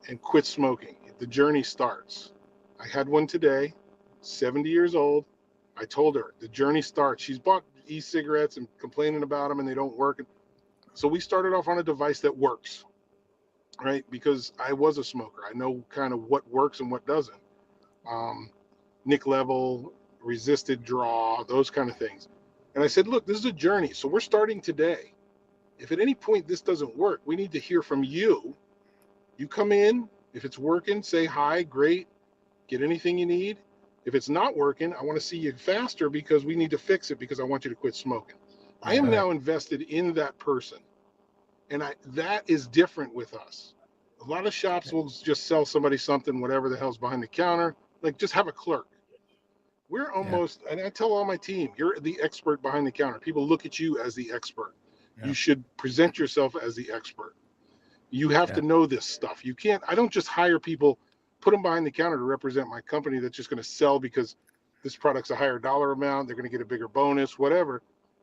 and quits smoking. The journey starts. I had one today, 70 years old. I told her the journey starts. She's bought e-cigarettes and complaining about them and they don't work. So we started off on a device that works, right? Because I was a smoker. I know kind of what works and what doesn't. Nick level, resisted draw, those kind of things. And I said, look, this is a journey. So we're starting today. If at any point this doesn't work, we need to hear from you. You come in. If it's working, say hi, great, get anything you need. If it's not working, I want to see you faster because we need to fix it because I want you to quit smoking. I am now invested in that person. And that is different with us. A lot of shops will just sell somebody something, whatever the hell's behind the counter. Like, just have a clerk. We're almost, and I tell all my team, you're the expert behind the counter. People look at you as the expert. Yeah. You should present yourself as the expert. You have to know this stuff. You can't, I don't just hire people, put them behind the counter to represent my company that's just going to sell because this product's a higher dollar amount. They're going to get a bigger bonus, whatever.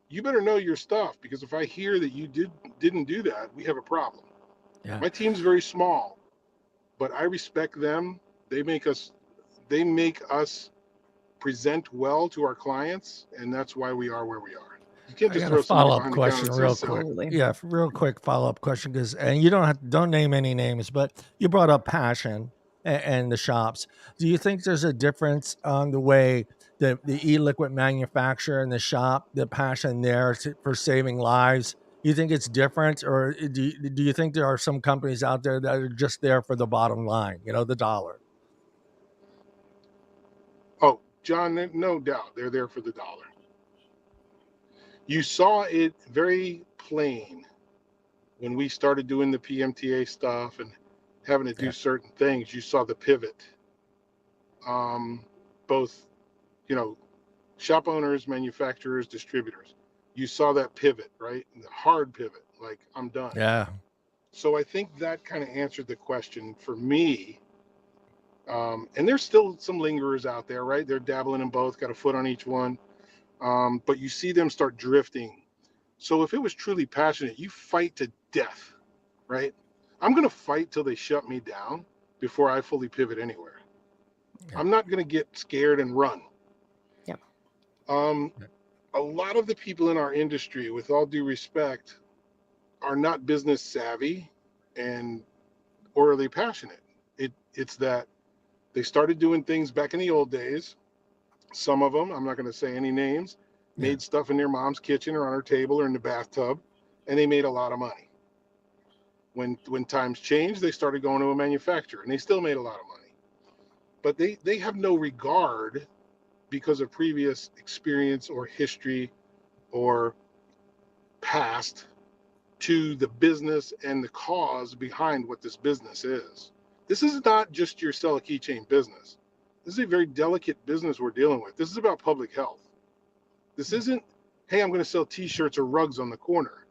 You better know your stuff, because if I hear that you didn't do that, we have a problem. Yeah. My team's very small, but I respect them. They make us present well to our clients, and that's why we are where we are. You can't just I got throw a somebody follow-up behind question the counter real and say, quick. Absolutely. Yeah, real quick follow-up question, because and you don't name any names, but you brought up passion and the shops. Do you think there's a difference on the way the e-liquid manufacturer and the shop, the passion there for saving lives? You think it's different, or do you think there are some companies out there that are just there for the bottom line, the dollar? Oh, John, no doubt they're there for the dollar. You saw it very plain when we started doing the PMTA stuff and having to do certain things. You saw the pivot. Both, shop owners, manufacturers, distributors. You saw that pivot, right? The hard pivot, like, I'm done. Yeah. So I think that kind of answered the question for me. And there's still some lingerers out there, right? They're dabbling in both, got a foot on each one. But you see them start drifting. So if it was truly passionate, you fight to death, right? I'm going to fight till they shut me down before I fully pivot anywhere. Yeah. I'm not going to get scared and run. Yep. A lot of the people in our industry, with all due respect, are not business savvy or are they passionate? It's that they started doing things back in the old days. Some of them, I'm not going to say any names, made stuff in their mom's kitchen or on her table or in the bathtub, and they made a lot of money. When times changed, they started going to a manufacturer, and they still made a lot of money. But they have no regard, because of previous experience or history or past, to the business and the cause behind what this business is. This is not just your sell a keychain business. This is a very delicate business we're dealing with. This is about public health. This isn't, hey, I'm going to sell t-shirts or rugs on the corner.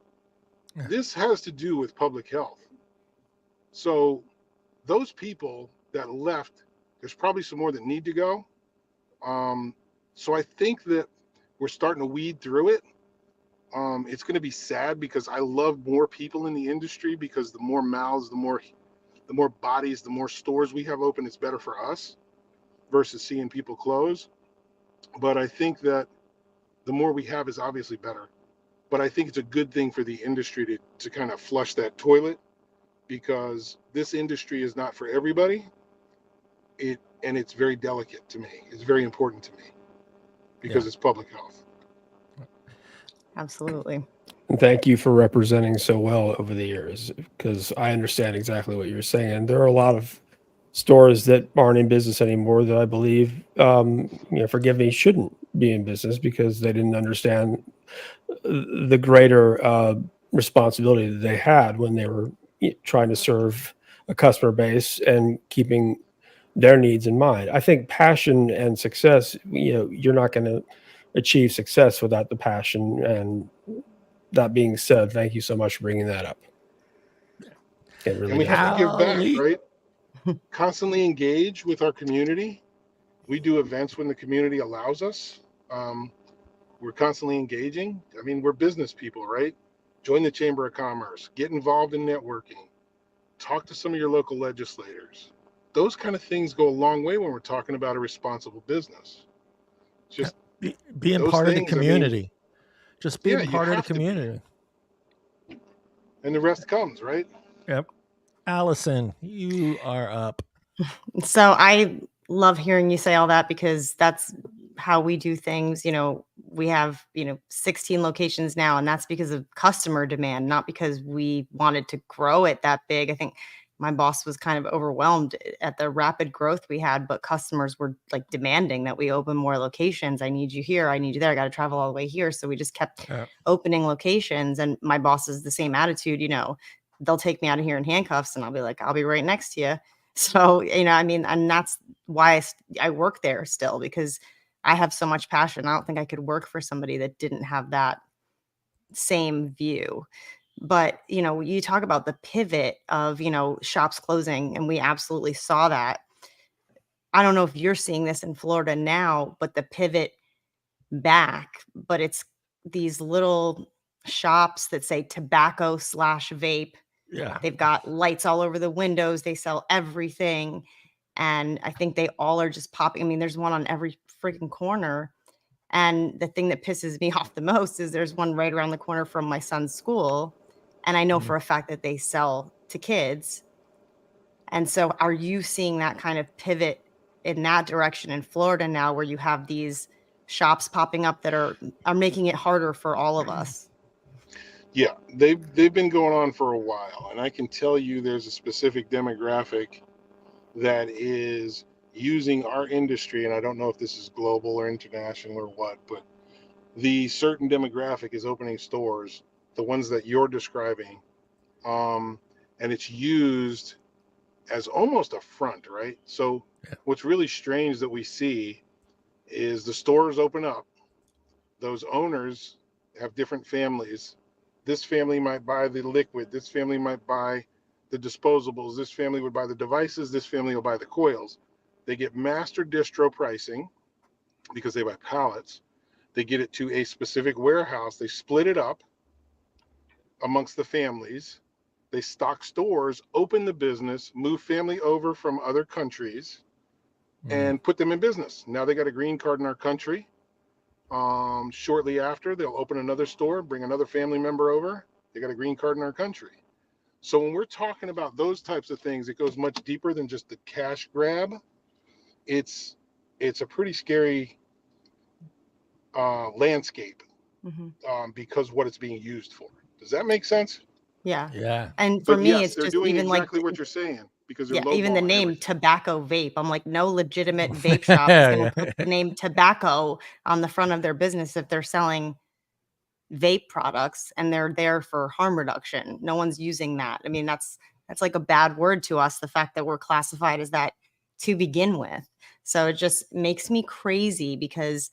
Yeah. This has to do with public health. So those people that left, there's probably some more that need to go. So I think that we're starting to weed through it. It's going to be sad, because I love more people in the industry, because the more mouths, the more bodies, the more stores we have open, it's better for us versus seeing people close. But I think that the more we have is obviously better. But I think it's a good thing for the industry to kind of flush that toilet, because this industry is not for everybody. And it's very delicate to me. It's very important to me, because it's public health. Absolutely. And thank you for representing so well over the years, because I understand exactly what you're saying. There are a lot of stores that aren't in business anymore that I believe, forgive me, shouldn't be in business, because they didn't understand the greater responsibility that they had when they were trying to serve a customer base and keeping their needs in mind. I think passion and success, you're not going to achieve success without the passion. And that being said, thank you so much for bringing that up. And we have to give back, right? Constantly engage with our community. We do events when the community allows us. We're constantly engaging. I mean, we're business people, right? Join the Chamber of Commerce, get involved in networking, talk to some of your local legislators. Those kind of things go a long way when we're talking about a responsible business. Just being part of the community. Just being part of the community. And the rest comes, right? Yep. Allison, you are up. So I love hearing you say all that, because that's how we do things. We have, 16 locations now, and that's because of customer demand, not because we wanted to grow it that big. I think my boss was kind of overwhelmed at the rapid growth we had, but customers were like demanding that we open more locations. I need you here. I need you there. I got to travel all the way here. So we just kept opening locations. And my boss is the same attitude, they'll take me out of here in handcuffs, and I'll be like, I'll be right next to you. So, I mean, and that's why I work there still, because I have so much passion. I don't think I could work for somebody that didn't have that same view. But, you talk about the pivot of, shops closing, and we absolutely saw that. I don't know if you're seeing this in Florida now, but the pivot back, but it's these little shops that say tobacco/vape. Yeah. They've got lights all over the windows. They sell everything. And I think they all are just popping. I mean, there's one on every freaking corner. And the thing that pisses me off the most is there's one right around the corner from my son's school. And I know for a fact that they sell to kids. And so are you seeing that kind of pivot in that direction in Florida now, where you have these shops popping up that are making it harder for all of us? Yeah, they've been going on for a while, and I can tell you there's a specific demographic that is using our industry, and I don't know if this is global or international or what, but the certain demographic is opening stores, the ones that you're describing, and it's used as almost a front, right? So what's really strange that we see is the stores open up, those owners have different families. This family might buy the liquid, this family might buy the disposables, this family would buy the devices, this family will buy the coils. They get master distro pricing because they buy pallets. They get it to a specific warehouse. They split it up amongst the families. They stock stores, open the business, move family over from other countries, and put them in business. Now they got a green card in our country. Shortly after, they'll open another store, bring another family member over. They got a green card in our country. So when we're talking about those types of things, it goes much deeper than just the cash grab. It's a pretty scary landscape because what it's being used for. Does that make sense? Yeah. Yeah. And for But me, yes, it's they're just doing even exactly like what you're saying because they're low even the ball name everything. tobacco vape. I'm like, no legitimate vape shop is going to put the name tobacco on the front of their business if they're selling vape products and they're there for harm reduction. No one's using that. I mean, that's like a bad word to us, the fact that we're classified as that to begin with. So it just makes me crazy because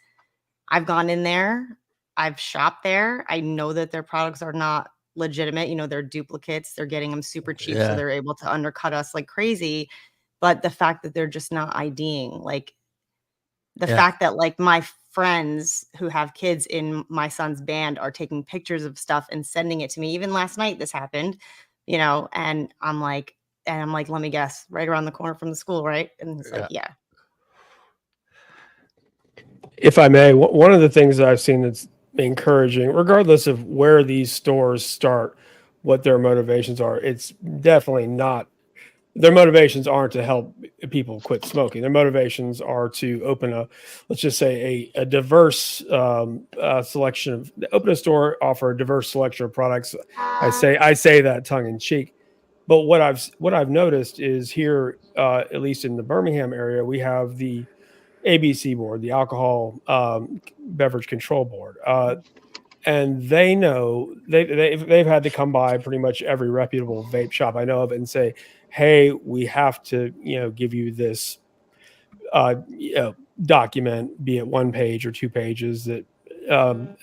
I've gone in there, I've shopped there. I know that their products are not legitimate. They're duplicates. They're getting them super cheap, so they're able to undercut us like crazy. But the fact that they're just not IDing, like the fact that like my friends who have kids in my son's band are taking pictures of stuff and sending it to me. Even last night this happened, and I'm like, let me guess, right around the corner from the school, right? And it's like, yeah. If I may, one of the things that I've seen that's encouraging, regardless of where these stores start, what their motivations are, it's definitely not, their motivations aren't to help people quit smoking. Their motivations are to open let's just say a diverse selection of, open a store, offer a diverse selection of products. I say that tongue in cheek. But what I've noticed is here, at least in the Birmingham area, we have the ABC board, the Alcohol Beverage Control Board, and they know they've had to come by pretty much every reputable vape shop I know of and say, hey, we have to give you this document, be it 1 page or 2 pages, that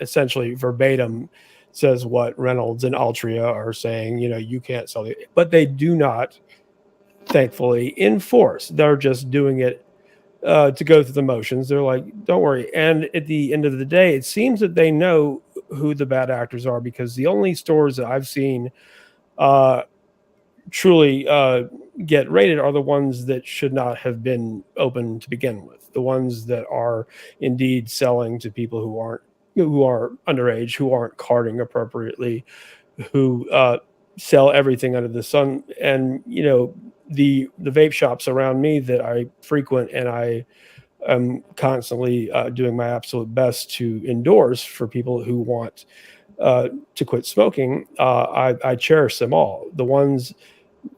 essentially verbatim says what Reynolds and Altria are saying. You can't sell it, but they do not, thankfully, enforce. They're just doing it to go through the motions. They're like, don't worry. And at the end of the day, it seems that they know who the bad actors are, because the only stores that I've seen truly get rated are the ones that should not have been open to begin with. The ones that are indeed selling to people who are underage, who aren't carding appropriately, who sell everything under the sun. And the vape shops around me that I frequent, and I am constantly doing my absolute best to endorse for people who want to quit smoking, I cherish them all. The ones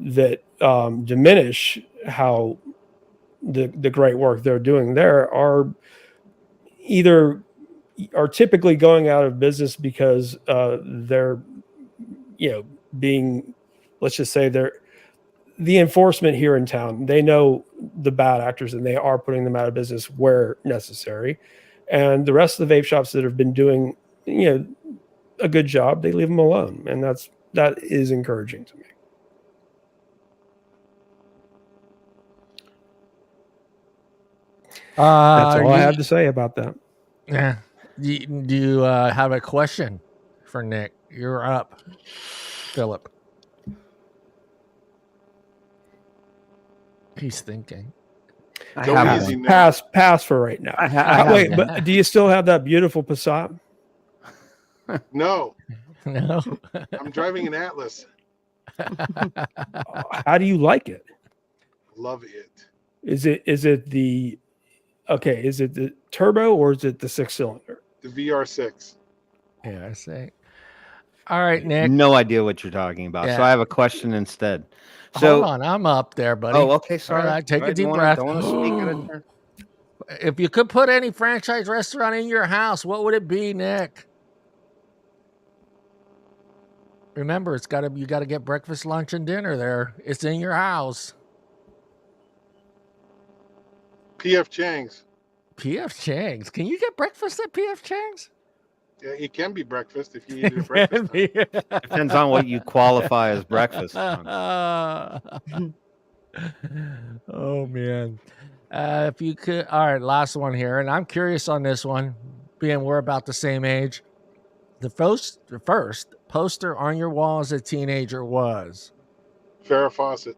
that diminish how the great work they're doing there are typically going out of business because they're being let's just say the enforcement here in town, they know the bad actors and they are putting them out of business where necessary. And the rest of the vape shops that have been doing, a good job, they leave them alone. And that is encouraging to me. That's all I have to say about that. Yeah. Do you have a question for Nick? You're up, Phillip. He's thinking. Pass for right now. Wait, but do you still have that beautiful Passat? No, No. I'm driving an Atlas. How do you like it? Love it. Is it the turbo or is it the 6-cylinder? The VR6. Yeah, I say. All right, Nick. No idea what you're talking about. Yeah. So I have a question instead. So Hold on, I'm up there, buddy. Oh, okay. Sorry. All right, take a deep Don't breath. want to speak at a turn. If you could put any franchise restaurant in your house, what would it be, Nick? Remember, you got to get breakfast, lunch, and dinner there. It's in your house. PF Chang's. PF Chang's. Can you get breakfast at PF Chang's? Yeah, it can be breakfast if you eat it at breakfast time. Depends on what you qualify as breakfast. Oh man. If you could, all right, last one here, and I'm curious on this one, being we're about the same age. The first poster on your wall as a teenager was Farrah Fawcett.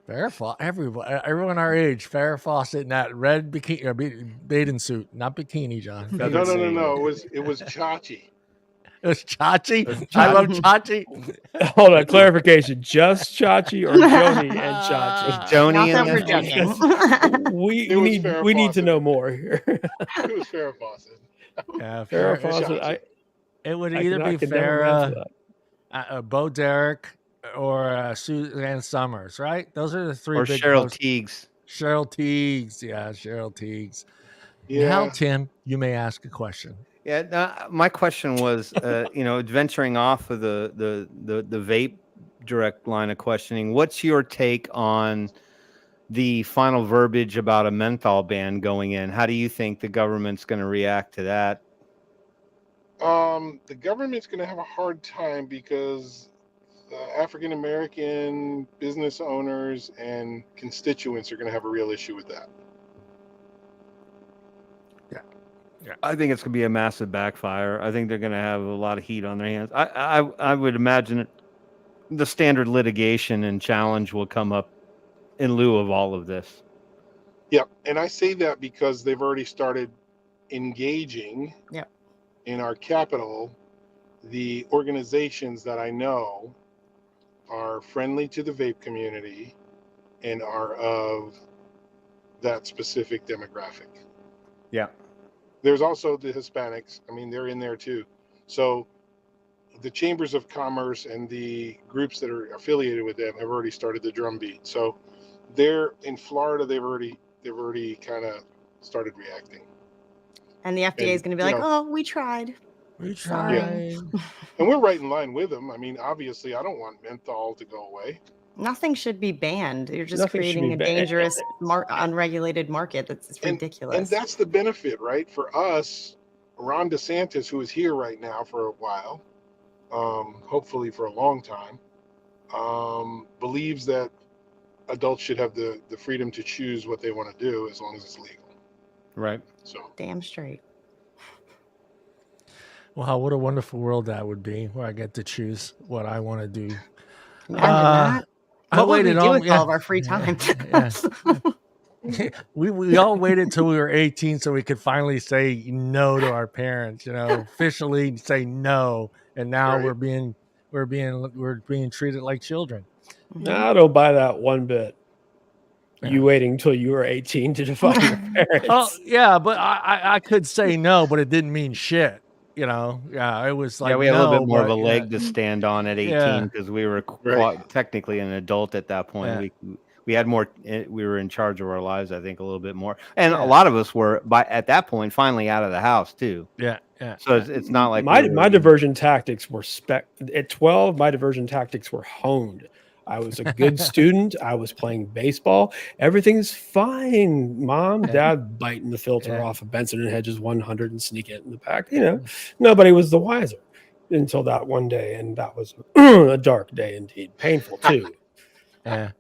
Farrah Fawcett. Everyone our age, Farrah Fawcett in that red bikini, bathing suit, not bikini, John. No. It was Chachi. It was Chachi. I love Chachi. Hold on, clarification. Just Chachi or Joni and Chachi? Joni Not and that we're joking. We need to know more here. It was Farrah Fawcett. Yeah, Farrah Fawcett. It would either be Farrah, Bo Derek, or Suzanne Summers, right? Those are the three. Or big Cheryl Teagues. Cheryl Teagues, yeah, Cheryl Teagues. Yeah. Now, Tim, you may ask a question. Yeah, my question was, venturing off of the vape direct line of questioning. What's your take on the final verbiage about a menthol ban going in? How do you think the government's going to react to that? The government's going to have a hard time because African American business owners and constituents are going to have a real issue with that. Yeah, I think it's going to be a massive backfire. I think they're going to have a lot of heat on their hands. I would imagine the standard litigation and challenge will come up in lieu of all of this. Yeah, and I say that because they've already started engaging in our capital. The organizations that I know are friendly to the vape community and are of that specific demographic. Yeah. There's also the Hispanics. I mean, they're in there too. So the chambers of commerce and the groups that are affiliated with them have already started the drumbeat. So they're in Florida. They've already kind of started reacting. And the FDA is going to be like, "Oh, we tried. We Sorry." tried. And we're right in line with them. I mean, obviously, I don't want menthol to go away. Nothing should be banned. You're just Nothing should creating be a banned. dangerous, unregulated market. That's ridiculous. And that's the benefit, right? For us, Ron DeSantis, who is here right now for a while, hopefully for a long time, believes that adults should have the freedom to choose what they want to do as long as it's legal. Right. So Damn straight. Wow, what a wonderful world that would be, where I get to choose what I want to do. Imagine that. What would we do with all of our free time? We all waited till we were 18 so we could finally say no to our parents, officially say no. And now Right. we're being treated like children. No, I don't buy that one bit. You waiting until you were 18 to define your parents. Oh yeah, but I could say no, but it didn't mean shit. Yeah, it was like we had a little no, bit more of a but, leg to stand on at 18 because we were technically an adult at that point. Yeah. We had more. We were in charge of our lives, I think, a little bit more, and a lot of us were at that point finally out of the house too. Yeah. So it's not like my diversion tactics were at 12. My diversion tactics were honed I was a good student. I was playing baseball. Everything's fine. Mom, Dad biting the filter off of Benson and Hedges 100 and sneak it in the back. Nobody was the wiser until that one day. And that was a dark day indeed. Painful too. Yeah.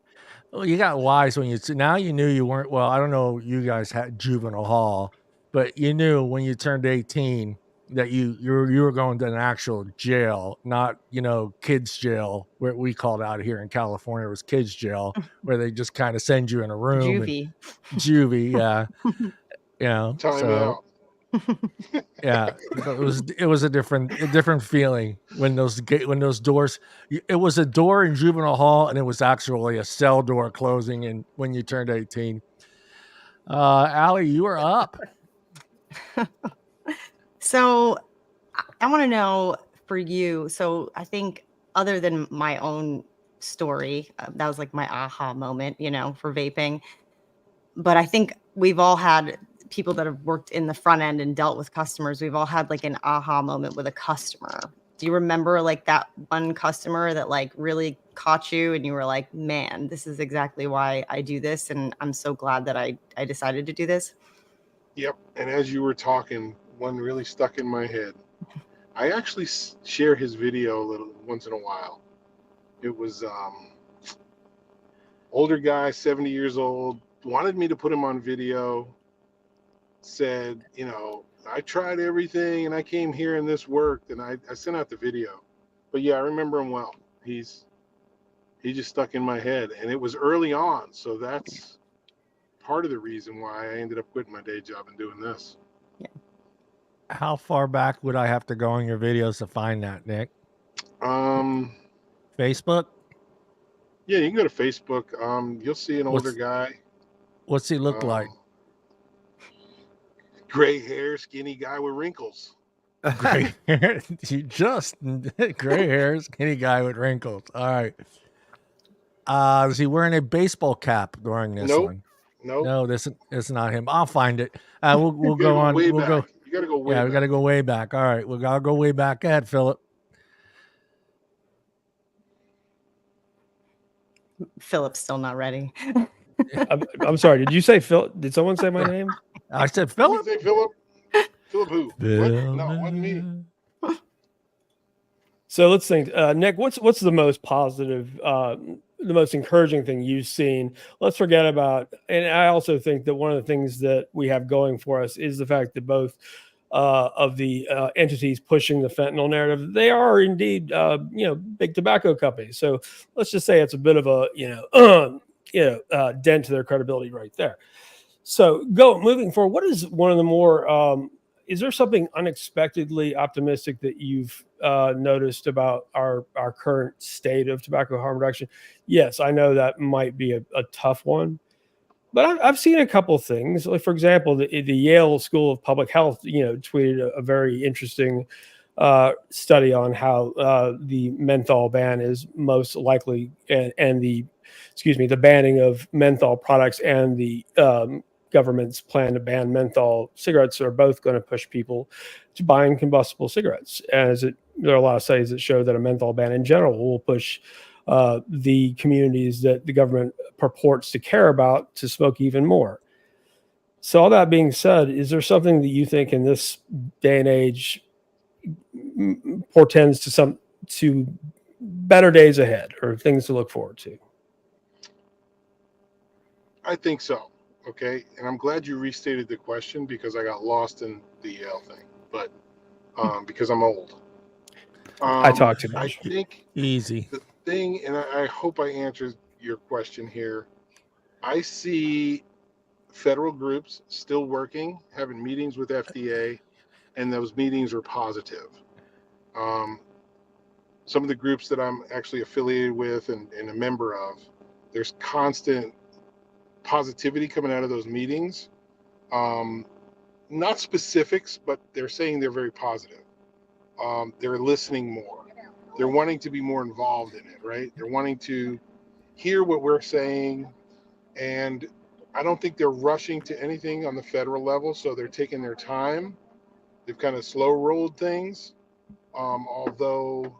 Well, you got wise when now you knew you weren't, well, I don't know, you guys had juvenile hall, but you knew when you turned 18 that you were going to an actual jail, not, kids jail, where we called out here in California, it was kids jail, where they just kind of send you in a room. Juvie. Juvie, Time so out. yeah, it was a different feeling when those doors. It was a door in juvenile hall, and it was actually a cell door closing. And when you turned 18, Allie, you are up. So I want to know for you. So I think other than my own story, that was like my aha moment, for vaping. But I think we've all had people that have worked in the front end and dealt with customers. We've all had like an aha moment with a customer. Do you remember like that one customer that like really caught you and you were like, man, this is exactly why I do this. And I'm so glad that I decided to do this. Yep. And as you were talking, one really stuck in my head. I actually share his video a little once in a while. It was older guy, 70 years old, wanted me to put him on video, said, I tried everything and I came here and this worked, and I sent out the video. But yeah, I remember him well. He just stuck in my head, and it was early on, so that's part of the reason why I ended up quitting my day job and doing this. Yeah. How far back would I have to go in your videos to find that, Nick? Facebook? Yeah, you can go to Facebook. You'll see an older guy. What's he look like? Gray hair, skinny guy with wrinkles. Gray hair. Gray hair, skinny guy with wrinkles. All right. Is he wearing a baseball cap during this one? Nope. No, this is not him. I'll find it. We'll go on. Way we'll back. go. You gotta go way back. We gotta go way back. All right, we gotta go way back. Go ahead, Phillip. Phillip's still not ready. I'm sorry. Did you say Phil? Did someone say my name? I said Phillip. Did you say Phillip? Phillip who? What? No, it wasn't me. So let's think, Nick. What's the most positive, the most encouraging thing you've seen? Let's forget about. And I also think that one of the things that we have going for us is the fact that both of the entities pushing the fentanyl narrative, they are indeed, big tobacco companies. So let's just say it's a bit of a, dent to their credibility right there. So moving forward, what is one of the more, is there something unexpectedly optimistic that you've noticed about our current state of tobacco harm reduction? Yes, I know that might be a tough one, but I've seen a couple of things. Like, for example, the Yale School of Public Health, tweeted a very interesting study on how the menthol ban is most likely, and the banning of menthol products and the government's plan to ban menthol cigarettes are both going to push people to buying combustible cigarettes. There are a lot of studies that show that a menthol ban in general will push the communities that the government purports to care about to smoke even more. So all that being said, is there something that you think in this day and age portends to better days ahead or things to look forward to? I think so. Okay, and I'm glad you restated the question because I got lost in the Yale thing, but because I'm old. I talk too much. I think easy. The thing, and I hope I answered your question here, I see federal groups still working, having meetings with FDA, and those meetings are positive. Some of the groups that I'm actually affiliated with and a member of, there's constant positivity coming out of those meetings. Not specifics, but they're saying they're very positive. They're listening more. They're wanting to be more involved in it, right? They're wanting to hear what we're saying. And I don't think they're rushing to anything on the federal level. So they're taking their time. They've kind of slow rolled things. Although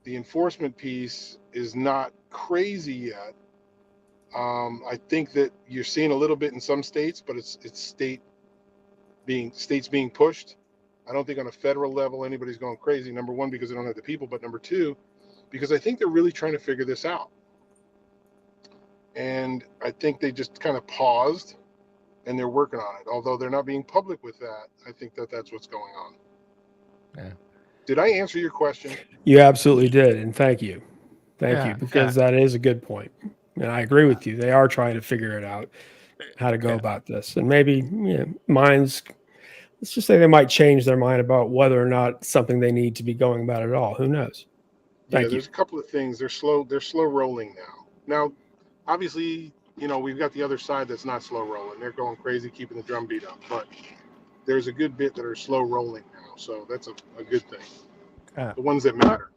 the enforcement piece is not crazy yet. I think that you're seeing a little bit in some states, but it's states being pushed. I don't think on a federal level anybody's going crazy. Number one, because they don't have the people, but number two, because I think they're really trying to figure this out. And I think they just kind of paused and they're working on it. Although they're not being public with that, I think that that's what's going on. Yeah. Did I answer your question? You absolutely did, and thank you. Thank Yeah, you, because that is a good point. And I agree with you. They are trying to figure it out, how to go about this. And maybe minds, let's just say they might change their mind about whether or not something they need to be going about at all. Who knows? Thank you. There's a couple of things. They're slow rolling now. Now, obviously, we've got the other side that's not slow rolling. They're going crazy, keeping the drum beat up. But there's a good bit that are slow rolling now. So that's a good thing. The ones that matter.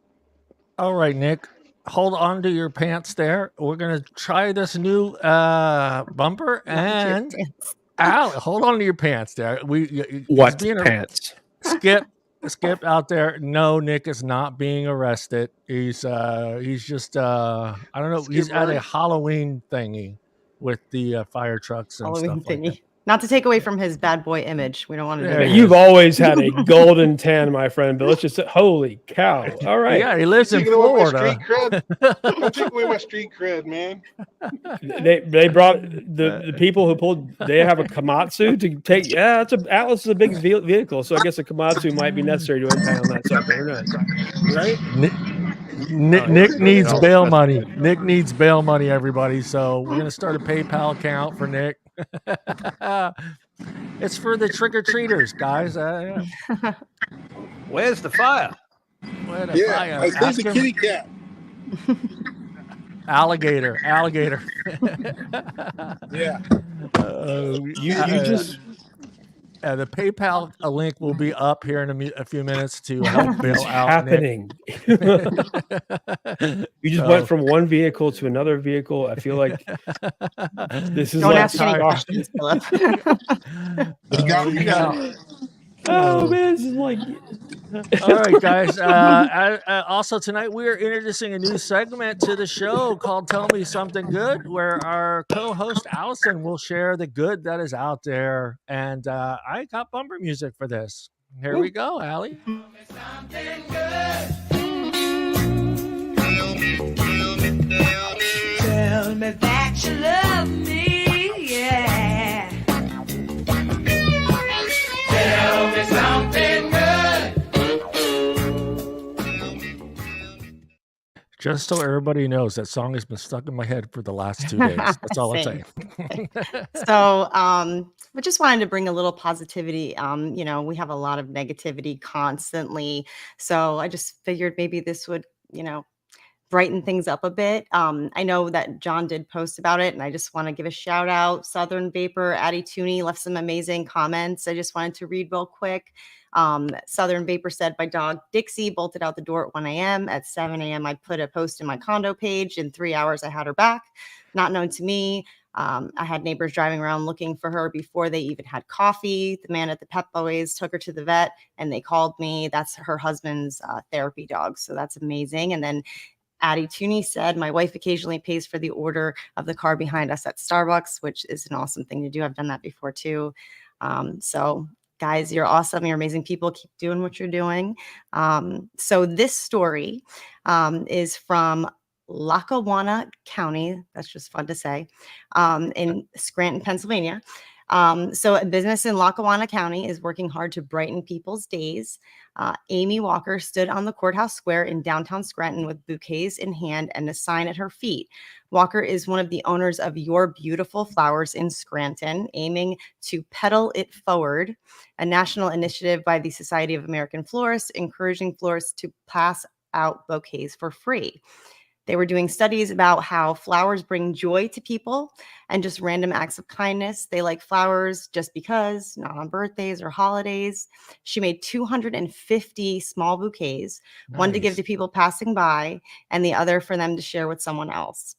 All right, Nick. Hold on to your pants there. We're going to try this new bumper. And Al, hold on to your pants there. What pants? Skip out there. No, Nick is not being arrested. He's just I don't know. He's at a Halloween thingy with the fire trucks and Halloween stuff like thingy. that. Not to take away from his bad boy image. We don't want to do There that. he You've always had a golden tan, my friend, but let's just say, holy cow. All right. Yeah, he lives in Taking away my Florida. street cred. Don't take away my street cred, man. They brought the people who pulled, they have a Komatsu to take. Yeah, Atlas is a big vehicle, so I guess a Komatsu might be necessary to impound that sucker. Right? Nick needs bail money. Nick needs bail money, everybody. So we're gonna start a PayPal account for Nick. It's for the trick-or-treaters, guys. Where's the fire? Where the fire? I think the kitty cat. Alligator. Yeah. You just. The PayPal link will be up here in a few minutes to help bail What's out happening? You just went from one vehicle to another vehicle. I feel like this is Don't like ask any questions, Phillip. oh man, this is like. All right, guys. Also tonight we are introducing a new segment to the show called "Tell Me Something Good," where our co-host Allison will share the good that is out there, and I got bumper music for this. Here we go, Allie. Tell me that you love me, yeah. Tell me something good. Just so everybody knows, that song has been stuck in my head for the last 2 days. That's all I'm saying. So, we just wanted to bring a little positivity. We have a lot of negativity constantly. So I just figured maybe this would, brighten things up a bit. I know that John did post about it, and I just want to give a shout out. Southern Vapor, Addie Tooney left some amazing comments. I just wanted to read real quick. Southern Vapor said, my dog Dixie bolted out the door at 1 a.m. At 7 a.m. I put a post in my condo page. In 3 hours, I had her back. Not known to me. I had neighbors driving around looking for her before they even had coffee. The man at the Pet Boys took her to the vet, and they called me. That's her husband's therapy dog. So that's amazing. And then Addie Tooney said, my wife occasionally pays for the order of the car behind us at Starbucks, which is an awesome thing to do. I've done that before too. So guys, you're awesome. You're amazing people. Keep doing what you're doing. So this story is from Lackawanna County. That's just fun to say. In Scranton, Pennsylvania. So a business in Lackawanna County is working hard to brighten people's days. Amy Walker stood on the courthouse square in downtown Scranton with bouquets in hand and a sign at her feet. Walker is one of the owners of Your Beautiful Flowers in Scranton, aiming to peddle it forward, a national initiative by the Society of American Florists, encouraging florists to pass out bouquets for free. They were doing studies about how flowers bring joy to people and just random acts of kindness. They like flowers just because, not on birthdays or holidays. She made 250 small bouquets, one to give to people passing by and the other for them to share with someone else.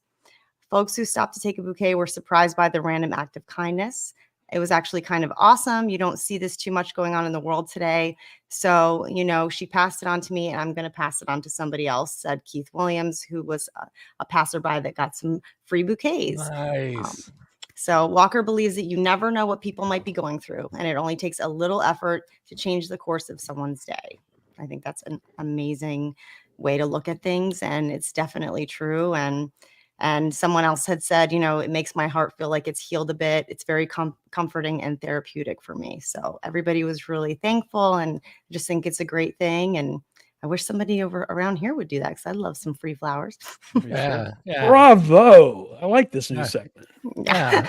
Folks who stopped to take a bouquet were surprised by the random act of kindness. it was actually kind of awesome. You don't see this too much going on in the world today. So, she passed it on to me, and I'm going to pass it on to somebody else, said Keith Williams, who was a passerby that got some free bouquets. Nice. So Walker believes that you never know what people might be going through, and it only takes a little effort to change the course of someone's day. I think that's an amazing way to look at things, and it's definitely true. And someone else had said, it makes my heart feel like it's healed a bit. It's very comforting and therapeutic for me. So everybody was really thankful, and I just think it's a great thing. And I wish somebody around here would do that, because I love some free flowers. Yeah. Yeah. Bravo. I like this new segment. Yeah.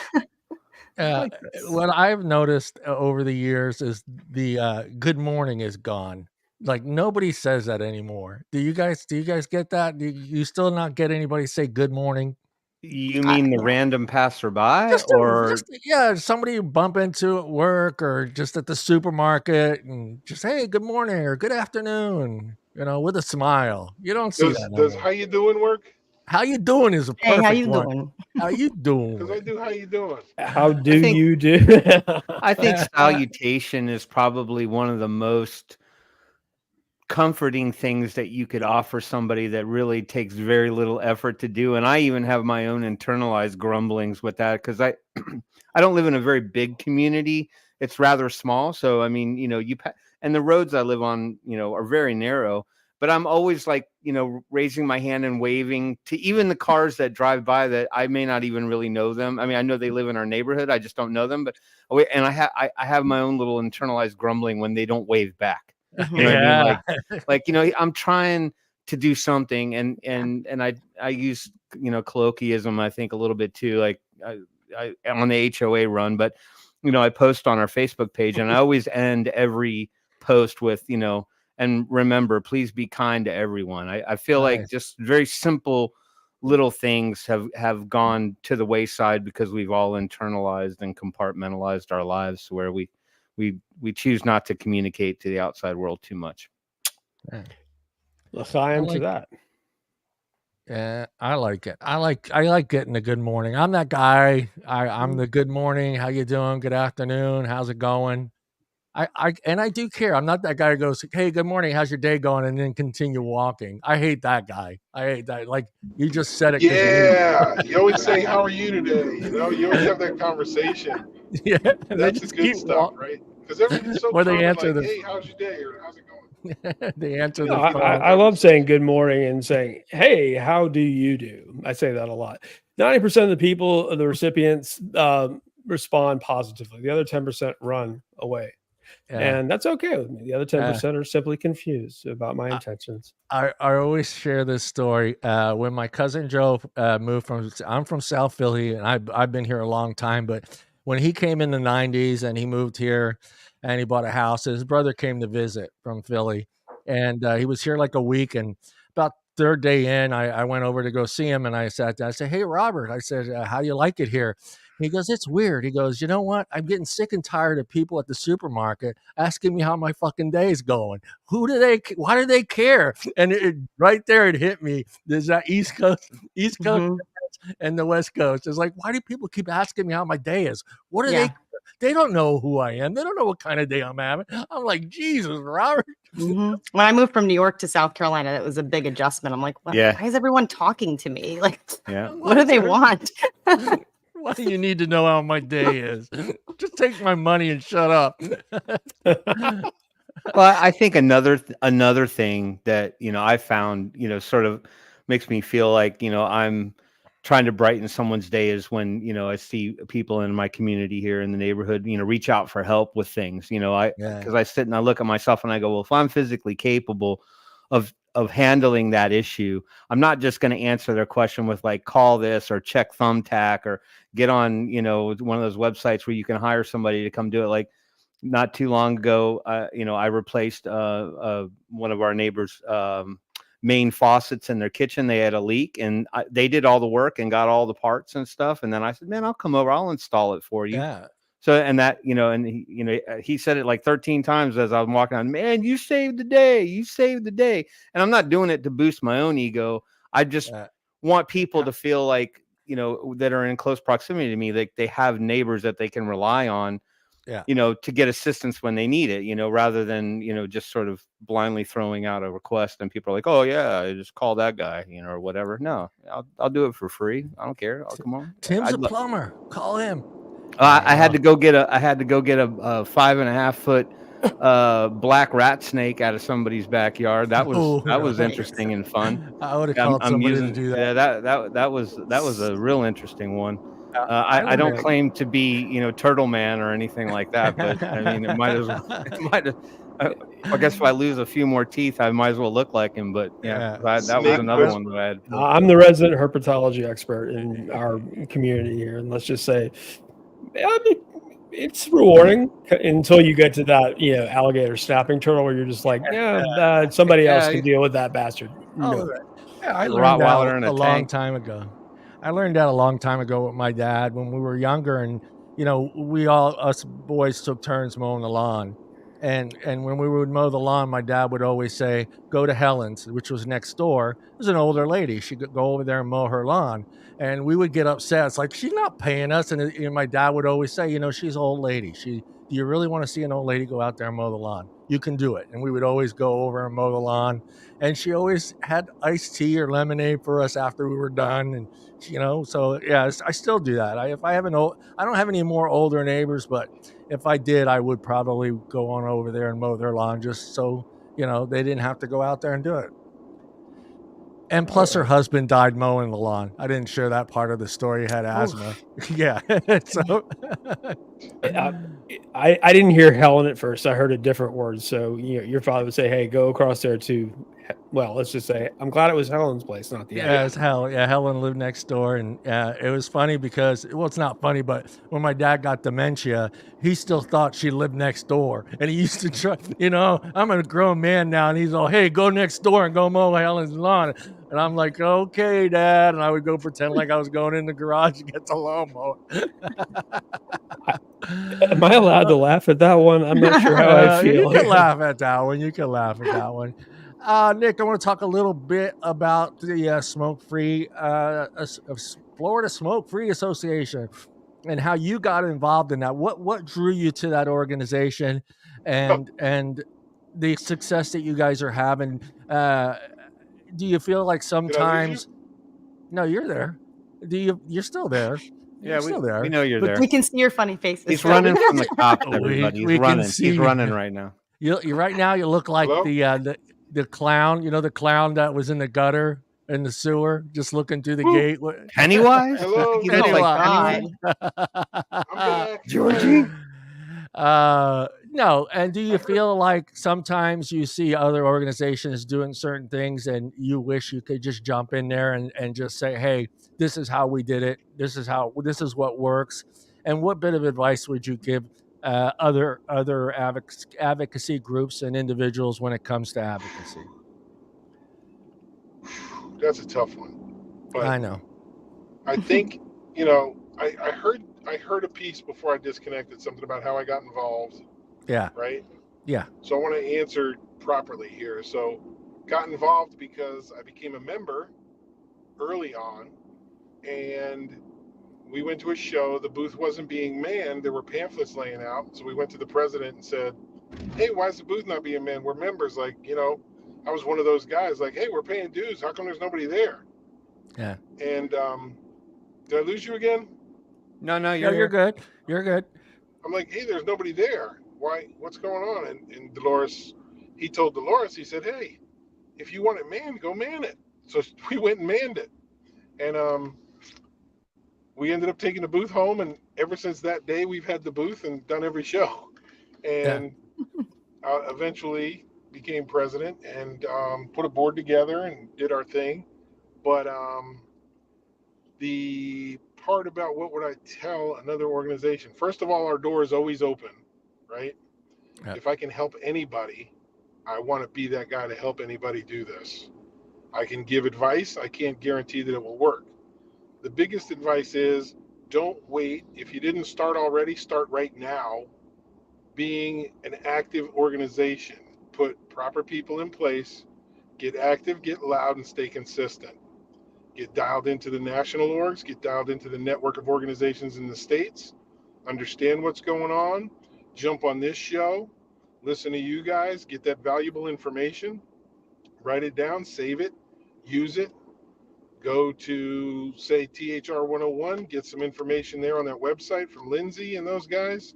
like this. What I've noticed over the years is the good morning is gone. Like nobody says that anymore. Do you guys get that? Do you still not get anybody say good morning? You mean the random passerby, Somebody you bump into at work or just at the supermarket, and just, hey, good morning or good afternoon, with a smile. You don't see that. Does how you doing work? How you doing is a perfect Hey, how you one. doing? How you doing? Because I do how you doing. How do you do? I think salutation is probably one of the most comforting things that you could offer somebody that really takes very little effort to do. And I even have my own internalized grumblings with that, because I don't live in a very big community. It's rather small. So, I mean, and the roads I live on, are very narrow, but I'm always like, raising my hand and waving to even the cars that drive by that I may not even really know them. I mean, I know they live in our neighborhood. I just don't know them, and I have my own little internalized grumbling when they don't wave back. You know what I mean? Like, I'm trying to do something, and I use, colloquialism, I think, a little bit too, like I on the HOA run, but, I post on our Facebook page, and I always end every post with, and remember, please be kind to everyone. I feel like just very simple little things have gone to the wayside because we've all internalized and compartmentalized our lives, where we choose not to communicate to the outside world too much. L'chaim to that. Yeah, I like it. I like getting a good morning. I'm that guy. I'm the good morning. How you doing? Good afternoon. How's it going? I do care. I'm not that guy who goes, hey, good morning. How's your day going? And then continue walking. I hate that guy. I hate that. Like, you just said it. Yeah. You always say, how are you today? You always have that conversation. Yeah. That's the good stuff, right? Because everybody's so they answer like, hey, how's your day? Or how's it going? They answer the phone. I love saying good morning and saying, hey, how do you do? I say that a lot. 90% of the people, the recipients, respond positively. The other 10% run away. Yeah. And that's okay with me. The other 10% are simply confused about my intentions. I always share this story. When my cousin Joe moved I'm from South Philly, and I've been here a long time, but when he came in the 90s and he moved here and he bought a house, his brother came to visit from Philly, and he was here like a week. And about third day in, I went over to go see him, and I sat down. I said, hey, Robert, I said, how do you like it here? He goes, it's weird. He goes, you know what? I'm getting sick and tired of people at the supermarket asking me how my fucking day is going. Why do they care? And right there, it hit me. There's that East Coast and the West Coast. It's like, why do people keep asking me how my day is? What are they don't know who I am. They don't know what kind of day I'm having. I'm like, Jesus, Robert. When I moved from New York to South Carolina, that was a big adjustment. I'm like, why is everyone talking to me? Like, what do they want? Why do you need to know how my day is? Just take my money and shut up. Well, I think another thing that, I found, sort of makes me feel like, I'm trying to brighten someone's day is when, I see people in my community here in the neighborhood, reach out for help with things, because I sit and I look at myself and I go, well, if I'm physically capable of handling that issue, I'm not just going to answer their question with like, call this or check Thumbtack or get on, one of those websites where you can hire somebody to come do it. Like not too long ago, I replaced one of our neighbors' main faucets in their kitchen. They had a leak, and they did all the work and got all the parts and stuff. And then I said, man, I'll come over. I'll install it for you. Yeah. So, and that, and he said it like 13 times as I was walking on, man, you saved the day. You saved the day. And I'm not doing it to boost my own ego. I just want people to feel like that are in close proximity to me, they have neighbors that they can rely on, Yeah. to get assistance when they need it, rather than, just sort of blindly throwing out a request and people are like, oh yeah, I just call that guy, or whatever. No, I'll do it for free. I don't care. I'll come on. Tim's a plumber. Call him. I had to go get a 5.5 foot black rat snake out of somebody's backyard. That was interesting and fun. I would have called somebody to do that. Yeah, that was a real interesting one. I don't claim to be, Turtle Man or anything like that, but I mean, it might have. I guess if I lose a few more teeth, I might as well look like him. But that was another one that I had. I'm the resident herpetology expert in our community here, and let's just say, it's rewarding until you get to that, alligator snapping turtle where you're just like, somebody else can deal with that bastard. No. I learned that a long time ago. I learned that a long time ago with my dad when we were younger, and us boys took turns mowing the lawn. And when we would mow the lawn, my dad would always say, go to Helen's, which was next door. It was an older lady. She could go over there and mow her lawn. And we would get upset. It's like, she's not paying us. And my dad would always say, she's an old lady. Do you really want to see an old lady go out there and mow the lawn? You can do it. And we would always go over and mow the lawn. And she always had iced tea or lemonade for us after we were done. And, so yeah, I still do that. I don't have any more older neighbors, but if I did, I would probably go on over there and mow their lawn just so, they didn't have to go out there and do it. And plus her husband died mowing the lawn. I didn't share that part of the story. He had asthma. Yeah. So I didn't hear Helen at first. I heard a different word. So your father would say, hey, go across there to, well, let's just say, I'm glad it was Helen's place, not the Yeah, it's Helen. Yeah, Helen lived next door. And it was funny because, well, it's not funny, but when my dad got dementia, he still thought she lived next door. And he used to try, I'm a grown man now. And he's all, hey, go next door and go mow Helen's lawn. And I'm like, okay, Dad. And I would go pretend like I was going in the garage to get the lawnmower. Am I allowed to laugh at that one? I'm not sure how I feel. You can laugh at that one. Nick, I want to talk a little bit about the smoke-free, Florida Smoke-Free Association and how you got involved in that. What drew you to that organization and the success that you guys are having? Do you feel like sometimes? No, you're there. You're still there. Yeah, still there. We know you're there. We can see your funny faces. He's running from the cops, everybody. He's running right now. You right now. You look like the clown. The clown that was in the gutter in the sewer, just looking through the gate. Pennywise. Hello, Pennywise. Georgie. No, and do you feel like sometimes you see other organizations doing certain things and you wish you could just jump in there and just say, hey, this is how we did it. This is what works. And what bit of advice would you give other advocacy groups and individuals when it comes to advocacy? That's a tough one. But I know. I think, I heard a piece before I disconnected, something about how I got involved. Yeah. Right? Yeah. So I want to answer properly here. So got involved because I became a member early on, and we went to a show. The booth wasn't being manned. There were pamphlets laying out. So we went to the president and said, hey, why is the booth not being manned? We're members. I was one of those guys like, hey, we're paying dues. How come there's nobody there? Yeah. And did I lose you again? No, you're good. You're good. I'm like, hey, there's nobody there. Why? What's going on? And Dolores, he told Dolores, he said, hey, if you want it manned, go man it. So we went and manned it. And we ended up taking the booth home. And ever since that day, we've had the booth and done every show. And eventually became president and put a board together and did our thing. But the part about what would I tell another organization? First of all, our door is always open, right? Yeah. If I can help anybody, I want to be that guy to help anybody do this. I can give advice. I can't guarantee that it will work. The biggest advice is don't wait. If you didn't start already, start right now. Being an active organization, put proper people in place, get active, get loud, and stay consistent. get dialed into the national orgs, get dialed into the network of organizations in the states, understand what's going on, jump on this show, listen to you guys, get that valuable information, write it down, save it, use it, go to, say, THR 101, get some information there on that website from Lindsay and those guys.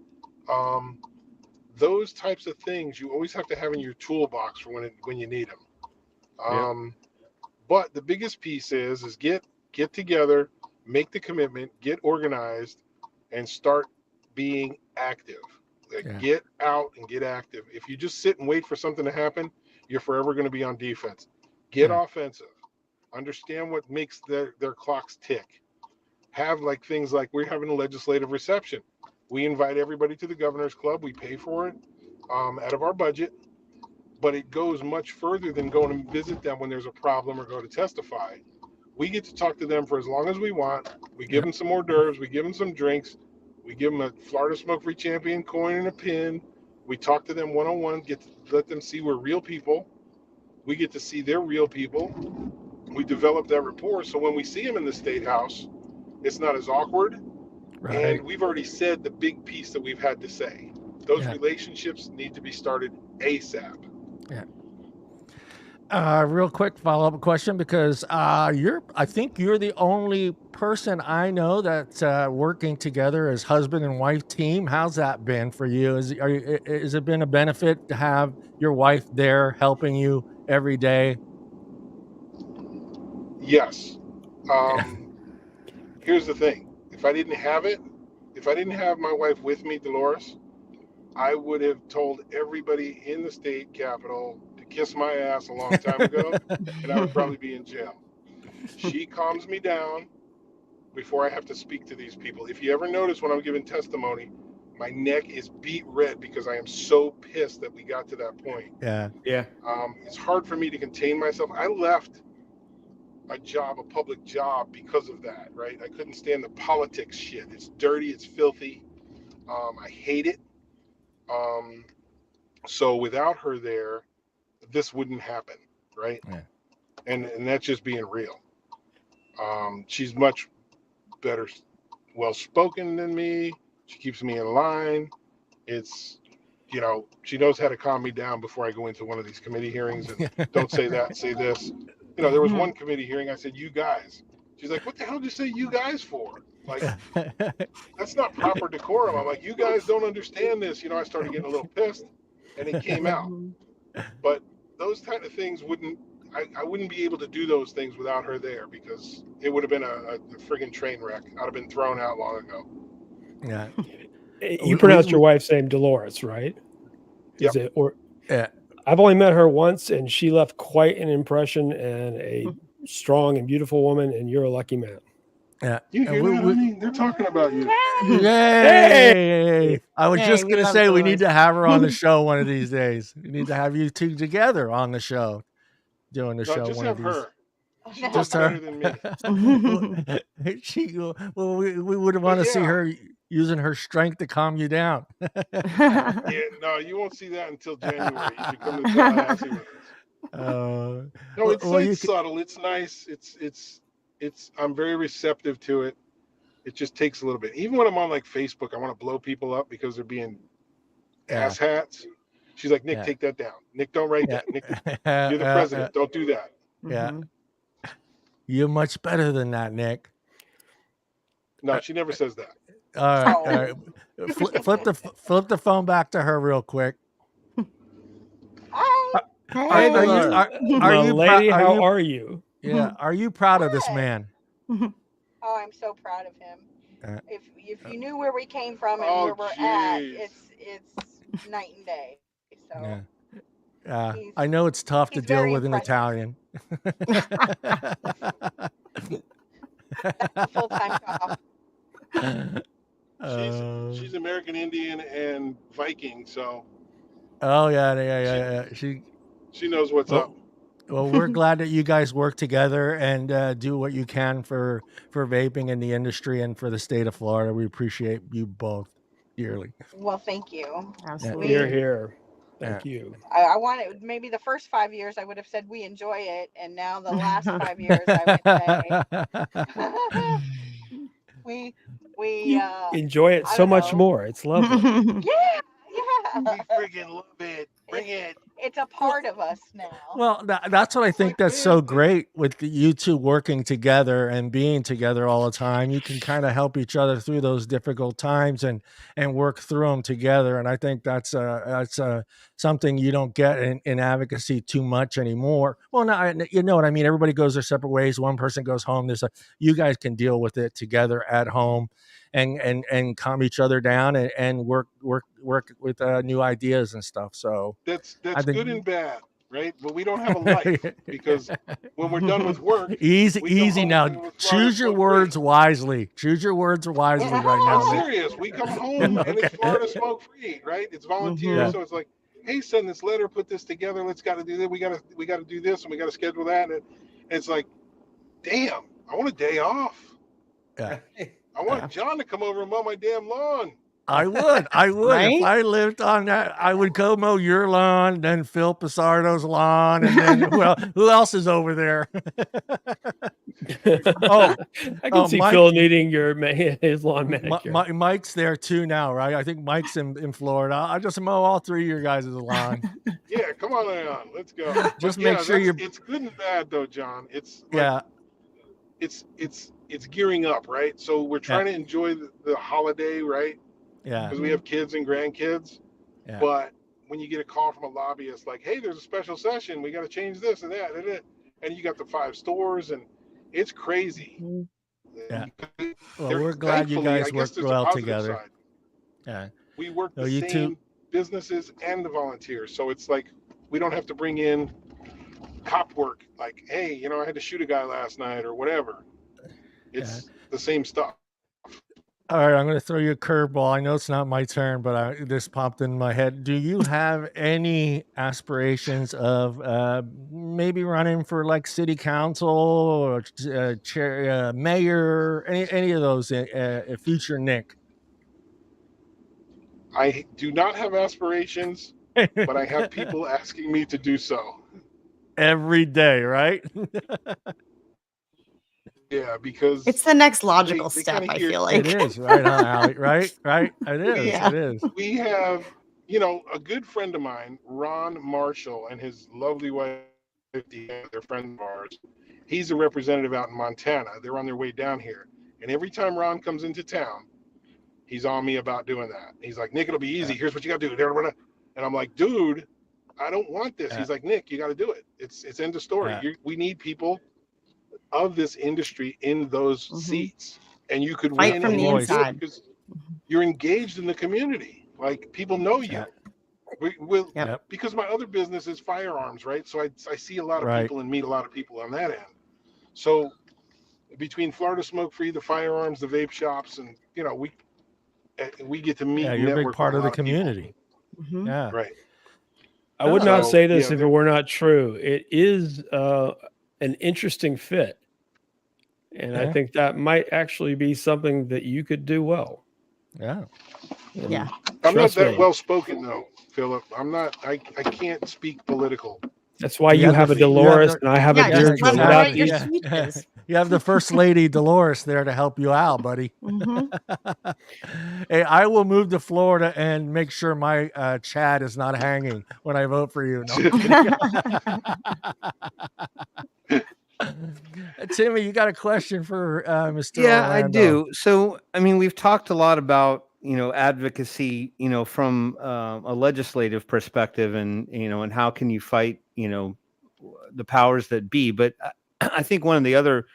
Those types of things you always have to have in your toolbox for when you need them. But the biggest piece is get together, make the commitment, get organized, and start being active. Get out and get active. If you just sit and wait for something to happen, you're forever going to be on defense. Get offensive. Understand what makes their clocks tick. Have like things like we're having a legislative reception. We invite everybody to the Governor's Club. We pay for it out of our budget, but it goes much further than going to visit them when there's a problem or go to testify. We get to talk to them for as long as we want. We give them some hors d'oeuvres. We give them some drinks. We give them a Florida Smoke Free Champion coin and a pin. We talk to them one-on-one, get to let them see we're real people. We get to see they're real people. We develop that rapport, so when we see them in the State House, it's not as awkward. Right. And we've already said the big piece that we've had to say. Those relationships need to be started ASAP. Real quick follow-up question, because I think you're the only person I know that's working together as husband and wife team. How's that been for you? Has it been a benefit to have your wife there helping you every day? Yes. Here's the thing. If I didn't have my wife with me, Dolores, I would have told everybody in the state capitol to kiss my ass a long time ago, and I would probably be in jail. She calms me down before I have to speak to these people. If you ever notice when I'm giving testimony, my neck is beet red because I am so pissed that we got to that point. It's hard for me to contain myself. I left a public job because of that, right? I couldn't stand the politics shit. It's dirty, it's filthy. I hate it. So without her there, this wouldn't happen, right? And that's just being real. She's much better, well-spoken than me. She keeps me in line. It's, she knows how to calm me down before I go into one of these committee hearings and don't say that, say this. There was one committee hearing, I said, you guys. She's like, what the hell did you say you guys for? Like, that's not proper decorum. I'm like, you guys don't understand this. I started getting a little pissed, and it came out. But those kind of things I wouldn't be able to do those things without her there, because it would have been a friggin' train wreck. I'd have been thrown out long ago. Yeah. You pronounced your wife's name Dolores, right? Is it, or I've only met her once, and she left quite an impression, and a strong and beautiful woman, and you're a lucky man. Yeah. You hear that, honey? They're talking about you. Yay! Hey! I was just going to say we need to have her on the show one of these days. We need to have you two together on the show, doing the show. Just one have of these. her. She Just better her. than me. We would want to see her using her strength to calm you down. No, you won't see that until January. You should come to Tallahassee with us. No, it's subtle. It's nice. It's. I'm very receptive to it. It just takes a little bit. Even when I'm on like Facebook, I want to blow people up because they're being asshats. She's like, Nick, take that down. Nick, don't write that. Nick, you're the president. Don't do that. Yeah. You're much better than that, Nick. No, she never says that. All right. Flip the phone back to her real quick. How are you? Yeah. Are you proud of this man? Oh, I'm so proud of him. If you knew where we came from and where we're at, it's night and day. So I know it's tough to deal with an Italian. Full-time job. She's American Indian and Viking, so. Oh yeah. She knows what's up. Well, we're glad that you guys work together and do what you can for vaping in the industry and for the state of Florida. We appreciate you both dearly. Well, thank you. Absolutely. Here, here. Thank you. I wanted, maybe the first 5 years I would have said we enjoy it, and now the last 5 years I would say we Enjoy it I so don't much know. more. It's lovely. Yeah. We freaking love it. Bring it. It's a part of us now. Well, that's what I think that's so great with you two working together and being together all the time. You can kind of help each other through those difficult times and work through them together. And I think that's something you don't get in advocacy too much anymore. Well, no, you know what I mean? Everybody goes their separate ways. One person goes home. You guys can deal with it together at home and calm each other down and work with new ideas and stuff. So That's I think, good and bad, right? But we don't have a life because when we're done with work, easy now. Choose your words wisely. Choose your words wisely right now. I'm serious. We come home and it's Florida smoke free, right? It's volunteer, so it's like, hey, send this letter, put this together. Let's got to do that. We got to do this, and we got to schedule that. And it's like, damn, I want a day off. Yeah. I want John to come over and mow my damn lawn. I would. Right? If I lived on that, I would go mow your lawn, then Phil Pissardo's lawn, and then who else is over there? I can see Mike, Phil needing his lawn manicure. Mike's there too now, right? I think Mike's in Florida. I just mow all three of your guys' lawn. Yeah, come on. Let's go. Just make sure it's good and bad though, John. It's like, it's gearing up, right? So we're trying to enjoy the holiday, right? Yeah. Because we have kids and grandkids. Yeah. But when you get a call from a lobbyist like, hey, there's a special session, we got to change this and that, and you got the 5 stores, and it's crazy. Yeah. Well, we're glad you guys worked well together. Side. Yeah. We work the same businesses and the volunteers. So it's like we don't have to bring in cop work like, hey, I had to shoot a guy last night or whatever. It's the same stuff. All right, I'm going to throw you a curveball. I know it's not my turn, but this popped in my head. Do you have any aspirations of maybe running for like city council or chair, mayor, any of those future Nick? I do not have aspirations, but I have people asking me to do so. Every day, right? Yeah, because it's the next logical step. I feel like it is, right, Allie? Right. It is. It is. We have, a good friend of mine, Ron Marshall, and his lovely wife, they're friends of ours. He's a representative out in Montana. They're on their way down here, and every time Ron comes into town, he's on me about doing that. He's like, Nick, it'll be easy. Here's what you got to do. And I'm like, dude, I don't want this. He's like, Nick, you got to do it. It's end of story. We need people of this industry in those seats, and you could fight win from the inside because you're engaged in the community. Like, people know you. Because my other business is firearms, right? So I see a lot of people and meet a lot of people on that end. So between Florida Smoke Free, the firearms, the vape shops, and we get to meet. Yeah, you're a big part of the community. Yeah, right. I would not say this if it were not true. It is an interesting fit. And I think that might actually be something that you could do well. Yeah. Yeah. I'm not that well spoken though, Philip. I'm not. I can't speak political. That's why you have a Dolores and I have a Deirdre. You have the First Lady Dolores there to help you out, buddy. Hey, I will move to Florida and make sure my Chad is not hanging when I vote for you. No. Timmy, you got a question for Mr. Yeah, Orlando. I do. So, I mean, we've talked a lot about, advocacy, from a legislative perspective and, and how can you fight, the powers that be. But I think one of the other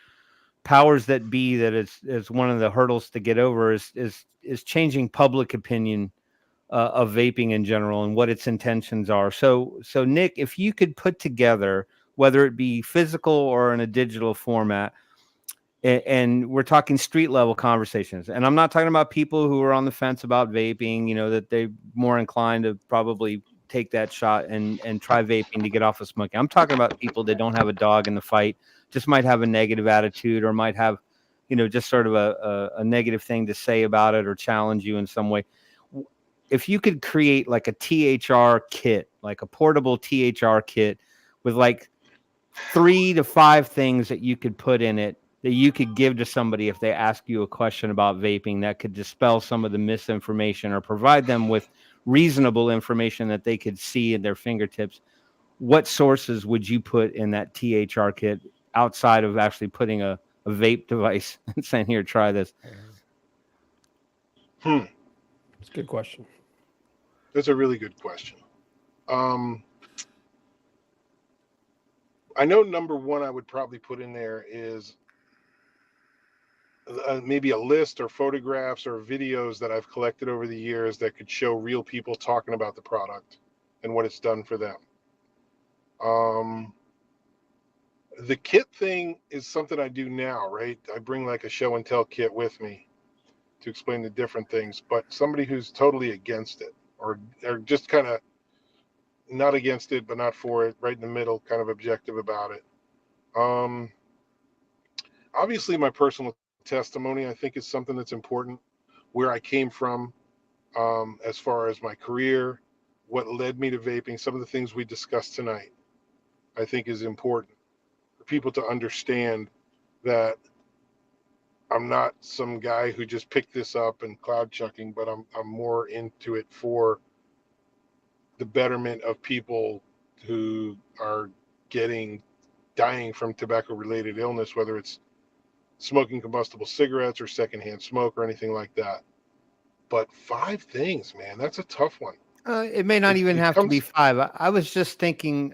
powers that be that is one of the hurdles to get over is changing public opinion of vaping in general and what its intentions are. So Nick, if you could put together, whether it be physical or in a digital format, and we're talking street level conversations, and I'm not talking about people who are on the fence about vaping, that they're more inclined to probably take that shot and try vaping to get off of smoking. I'm talking about people that don't have a dog in the fight, just might have a negative attitude or might have, just sort of a negative thing to say about it or challenge you in some way. If you could create like a THR kit, like a portable THR kit with like 3 to 5 things that you could put in it that you could give to somebody if they ask you a question about vaping, that could dispel some of the misinformation or provide them with reasonable information that they could see at their fingertips. What sources would you put in that THR kit outside of actually putting a vape device and saying, here, try this? That's a good question. That's a really good question. I know number one I would probably put in there is maybe a list or photographs or videos that I've collected over the years that could show real people talking about the product and what it's done for them. The kit thing is something I do now, right? I bring like a show and tell kit with me to explain the different things, but somebody who's totally against it or just kind of not against it, but not for it, right in the middle, kind of objective about it. Obviously my personal testimony, I think, is something that's important, where I came from, as far as my career, what led me to vaping, some of the things we discussed tonight, I think is important for people to understand that I'm not some guy who just picked this up and cloud chucking, but I'm more into it for the betterment of people who are dying from tobacco related illness, whether it's smoking combustible cigarettes or secondhand smoke or anything like that. But 5 things, man, that's a tough one. It may not even have to be 5. I was just thinking,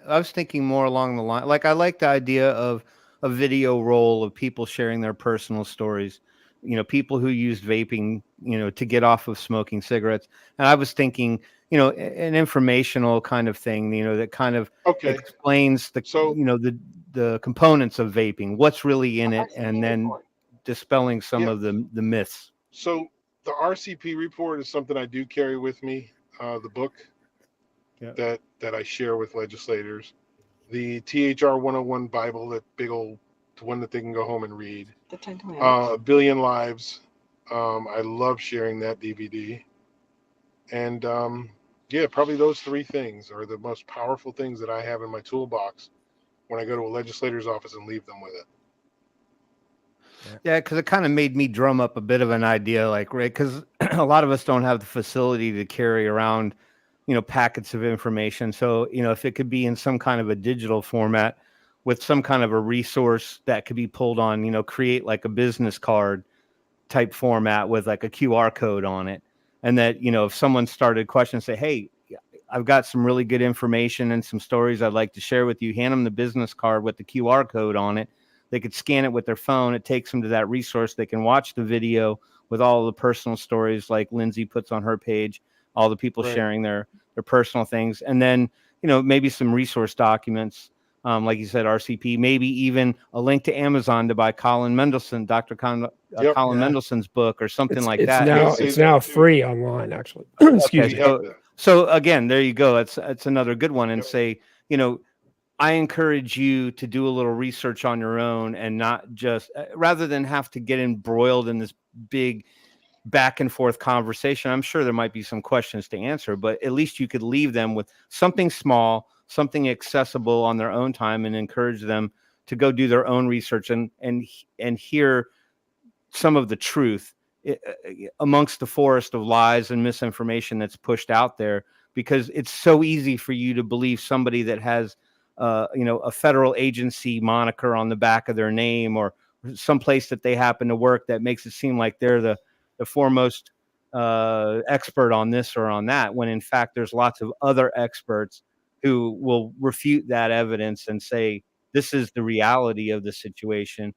more along the line. Like, I like the idea of a video roll of people sharing their personal stories, you know, people who used vaping, you know, to get off of smoking cigarettes. And I was thinking, you know, an informational kind of thing, you know, that kind of explains the components of vaping, what's really in it, and then dispelling some of the myths. So the RCP report is something I do carry with me. The book that I share with legislators, the THR 101 Bible, that big old one that they can go home and read. The 10 Commandments. A Billion Lives. I love sharing that DVD. And probably those 3 things are the most powerful things that I have in my toolbox when I go to a legislator's office and leave them with it. Yeah, because it kind of made me drum up a bit of an idea, like, right, because a lot of us don't have the facility to carry around, you know, packets of information. So, you know, if it could be in some kind of a digital format with some kind of a resource that could be pulled on, you know, create like a business card type format with like a QR code on it. And that, you know, if someone started questions, say, hey, I've got some really good information and some stories I'd like to share with you, hand them the business card with the QR code on it. They could scan it with their phone. It takes them to that resource. They can watch the video with all the personal stories like Lindsay puts on her page, all the people sharing their personal things. And then, you know, maybe some resource documents, like you said, RCP, maybe even a link to Amazon to buy Colin Mendelsohn, Colin Mendelson's book or something like that. It's now free online, actually. Excuse me. So again, there you go. It's another good one. And say, you know, I encourage you to do a little research on your own and not just, rather than have to get embroiled in this big back and forth conversation. I'm sure there might be some questions to answer, but at least you could leave them with something small, something accessible on their own time, and encourage them to go do their own research and hear some of the truth amongst the forest of lies and misinformation that's pushed out there, because it's so easy for you to believe somebody that has you know, a federal agency moniker on the back of their name, or some place that they happen to work that makes it seem like they're the foremost expert on this or on that, when in fact there's lots of other experts who will refute that evidence and say this is the reality of the situation.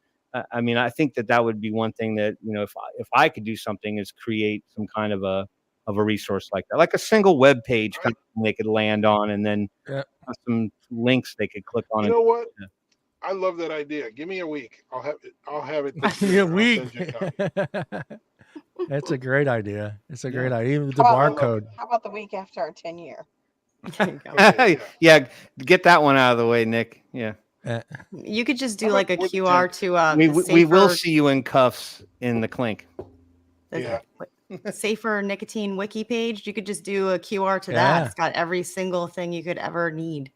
I mean, I think that would be one thing that, you know, if I could do something, is create some kind of a resource like that, like a single web page kind of they could land on, and then some links they could click on. You know what? I love that idea. Give me a week. I'll have it. A week. That's a great idea. It's a great idea. Even the barcode. How about the week after our 10-year? Yeah, get that one out of the way, Nick. Yeah. You could just do like a QR to we will see you in cuffs in the clink. Yeah. safer nicotine wiki page. You could just do a QR to that. Yeah. It's got every single thing you could ever need.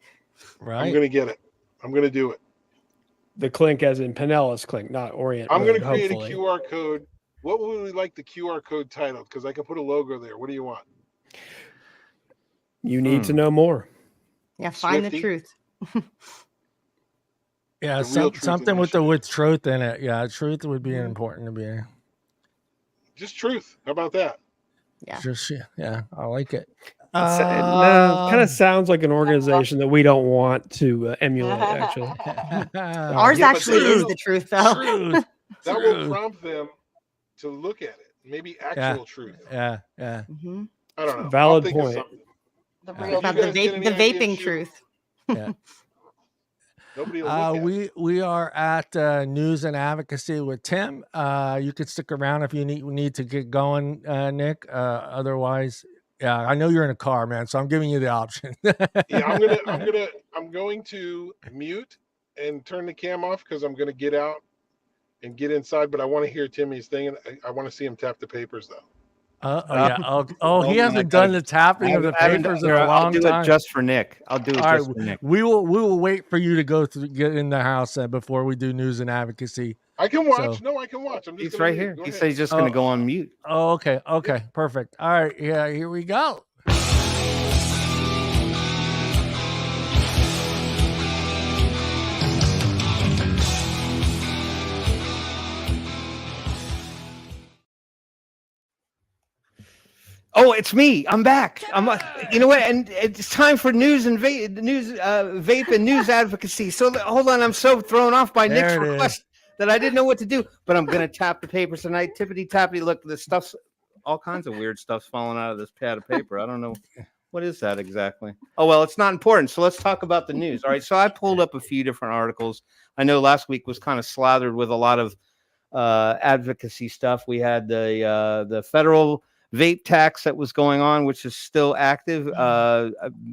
Right. I'm gonna get it. I'm gonna do it. The clink as in Pinellas clink, not Orient I'm Road, gonna create hopefully. a QR code. What would we like the QR code titled? Because I can put a logo there. What do you want? You need to know more. Yeah, find the Swifty? truth. Yeah, The real truth something with initiative. truth in it. Yeah, truth would be Mhm. important to be. Just truth. How about that? Yeah. Just yeah, I like it. Kind of sounds like an organization that we don't want to emulate, actually. Ours Yeah, but actually that is will- the truth, though. Truth. That will prompt them to look at it. Maybe actual truth. Yeah. Mhm. I don't know. I'll Valid think of point. something. The Yeah. real About You the guys get vape, any the ideas, vaping shoot. truth. Yeah. Nobody will look at it. We are at news and advocacy with Tim. You can stick around if you need to get going, Nick. Otherwise, yeah, I know you're in a car, man, so I'm giving you the option. Yeah, I'm going to mute and turn the cam off because I'm gonna get out and get inside. But I want to hear Timmy's thing, and I want to see him tap the papers though. Yeah. He Hold on, I hasn't gotta- done the tapping of the I haven't- papers in here, a long I'll do time. it just for Nick. I'll do it All just right, for Nick. we will wait for you to get in the house before we do news and advocacy. I can watch. So- No, I can watch. I'm just He's gonna right mute. here. Go He ahead. said he's just going to go on mute. Oh, okay, perfect. All right, yeah, here we go. Oh, it's me. I'm back. You know what? And it's time for news and vape and news advocacy. So hold on. I'm so thrown off by Nick's There it request that I didn't know what to do. But I'm gonna tap the papers tonight. Tippity tappity. Look, the stuff's all kinds of weird stuff's falling out of this pad of paper. I don't know what is that exactly. Oh well, it's not important. So let's talk about the news. All right. So I pulled up a few different articles. I know last week was kind of slathered with a lot of advocacy stuff. We had the federal vape tax that was going on, which is still active. I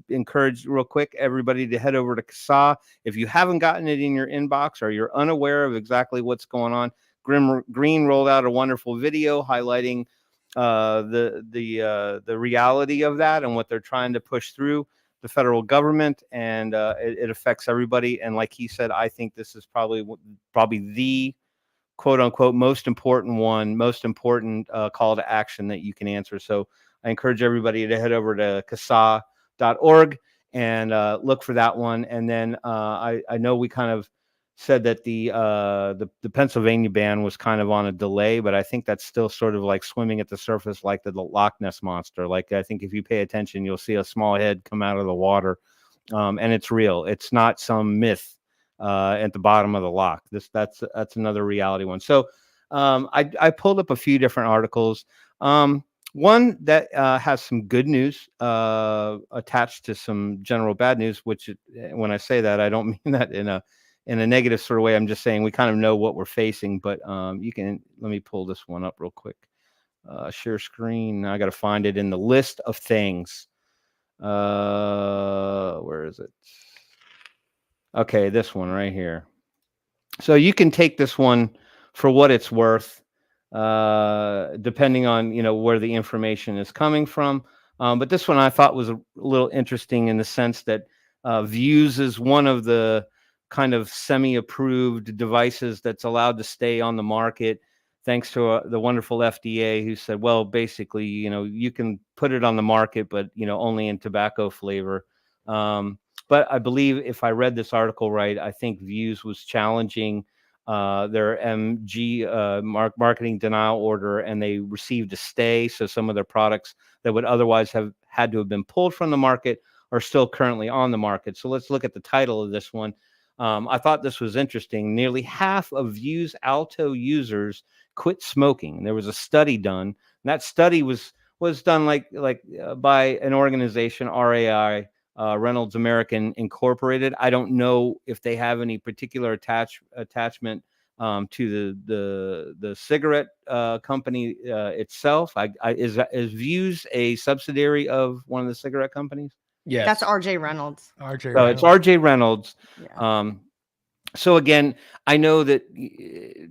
encourage real quick everybody to head over to CSA. If you haven't gotten it in your inbox or you're unaware of exactly what's going on, Green rolled out a wonderful video highlighting the reality of that and what they're trying to push through the federal government, and it affects everybody. And like he said, I think this is probably the quote unquote most important call to action that you can answer. So I encourage everybody to head over to CSA.org and look for that one. And then I know we kind of said that the Pennsylvania ban was kind of on a delay, but I think that's still sort of like swimming at the surface like the Loch Ness monster. Like, I think if you pay attention, you'll see a small head come out of the water, and it's real. It's not some myth at the bottom of the lock. That's another reality one. So I pulled up a few different articles. One that has some good news attached to some general bad news, which when I say that, I don't mean that in a negative sort of way. I'm just saying we kind of know what we're facing, but let me pull this one up real quick. Share screen. I got to find it in the list of things. Where is it? Okay, this one right here. So you can take this one for what it's worth, depending on where the information is coming from. But this one I thought was a little interesting in the sense that Vuse is one of the kind of semi-approved devices that's allowed to stay on the market, thanks to the wonderful FDA, who said, well, basically, you can put it on the market, but only in tobacco flavor. But I believe if I read this article right, I think Vuse was challenging their MG marketing denial order, and they received a stay. So some of their products that would otherwise have had to have been pulled from the market are still currently on the market. So let's look at the title of this one. I thought this was interesting. Nearly half of Vuse Alto users quit smoking. There was a study done, and that study was done by an organization, RAI. Reynolds American Incorporated. I don't know if they have any particular attachment to the cigarette company itself. Is Vuse a subsidiary of one of the cigarette companies? Yes, That's RJ Reynolds. It's RJ Reynolds. Yeah. So again, I know that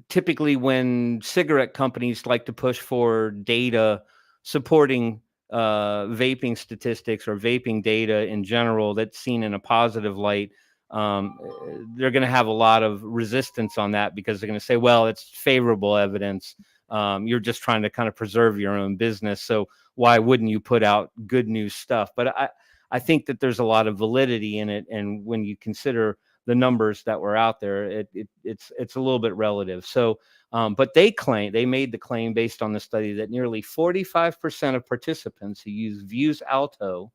typically when cigarette companies like to push for data supporting vaping statistics or vaping data in general that's seen in a positive light, they're going to have a lot of resistance on that, because they're going to say, well, it's favorable evidence. You're just trying to kind of preserve your own business. So why wouldn't you put out good news stuff? But I think that there's a lot of validity in it. And when you consider the numbers that were out there, it's a little bit relative. So, but they made the claim based on the study that nearly 45% of participants who use Vuse Alto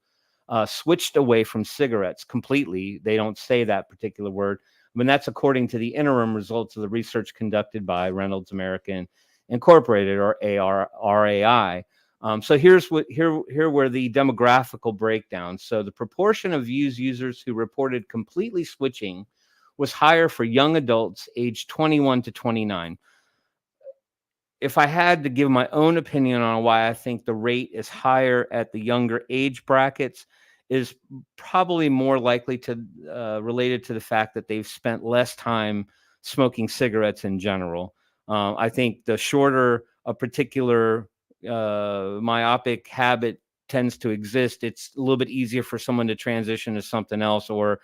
switched away from cigarettes completely. They don't say that particular word. I mean, that's according to the interim results of the research conducted by Reynolds American Incorporated, or RAI. So here were the demographical breakdown. So the proportion of Vuse users who reported completely switching was higher for young adults aged 21 to 29. If I had to give my own opinion on why I think the rate is higher at the younger age brackets, is probably more likely to related to the fact that they've spent less time smoking cigarettes in general. I think the shorter a particular myopic habit tends to exist, it's a little bit easier for someone to transition to something else, or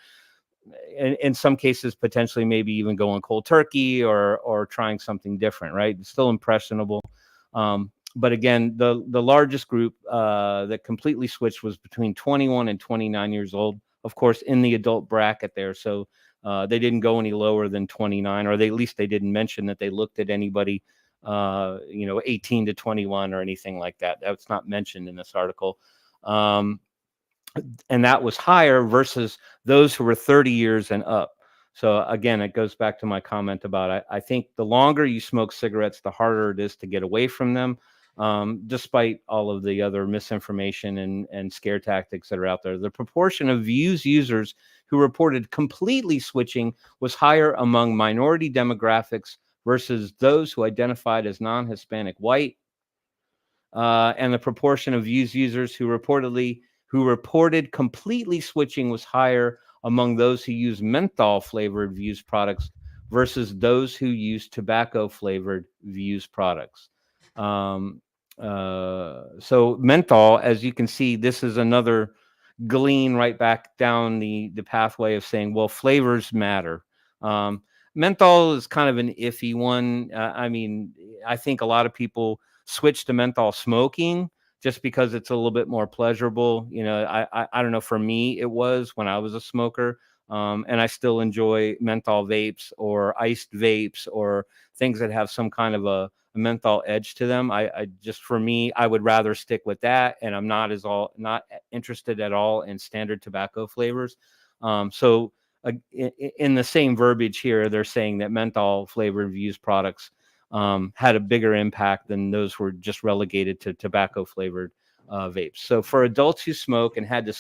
in some cases potentially maybe even going cold turkey or trying something different, right? It's still impressionable. But again, the largest group that completely switched was between 21 and 29 years old, of course, in the adult bracket there. So they didn't go any lower than 29, or at least they didn't mention that they looked at anybody 18 to 21 or anything like that. That's not mentioned in this article. And that was higher versus those who were 30 years and up. So again, it goes back to my comment about, I think the longer you smoke cigarettes, the harder it is to get away from them, despite all of the other misinformation and scare tactics that are out there. The proportion of Vuse users who reported completely switching was higher among minority demographics versus those who identified as non-Hispanic white. And the proportion of Vuse users who reported completely switching was higher among those who use menthol flavored Vuse products versus those who use tobacco flavored Vuse products. So menthol, as you can see, this is another glean right back down the pathway of saying, well, flavors matter. Menthol is kind of an iffy one. I mean, I think a lot of people switch to menthol smoking just because it's a little bit more pleasurable. I don't know, for me, it was when I was a smoker. And I still enjoy menthol vapes or iced vapes or things that have some kind of a menthol edge to them. For me, I would rather stick with that. And I'm not interested at all in standard tobacco flavors. So in the same verbiage here, they're saying that menthol flavored Vuse products had a bigger impact than those were just relegated to tobacco flavored vapes. So for adults who smoke and had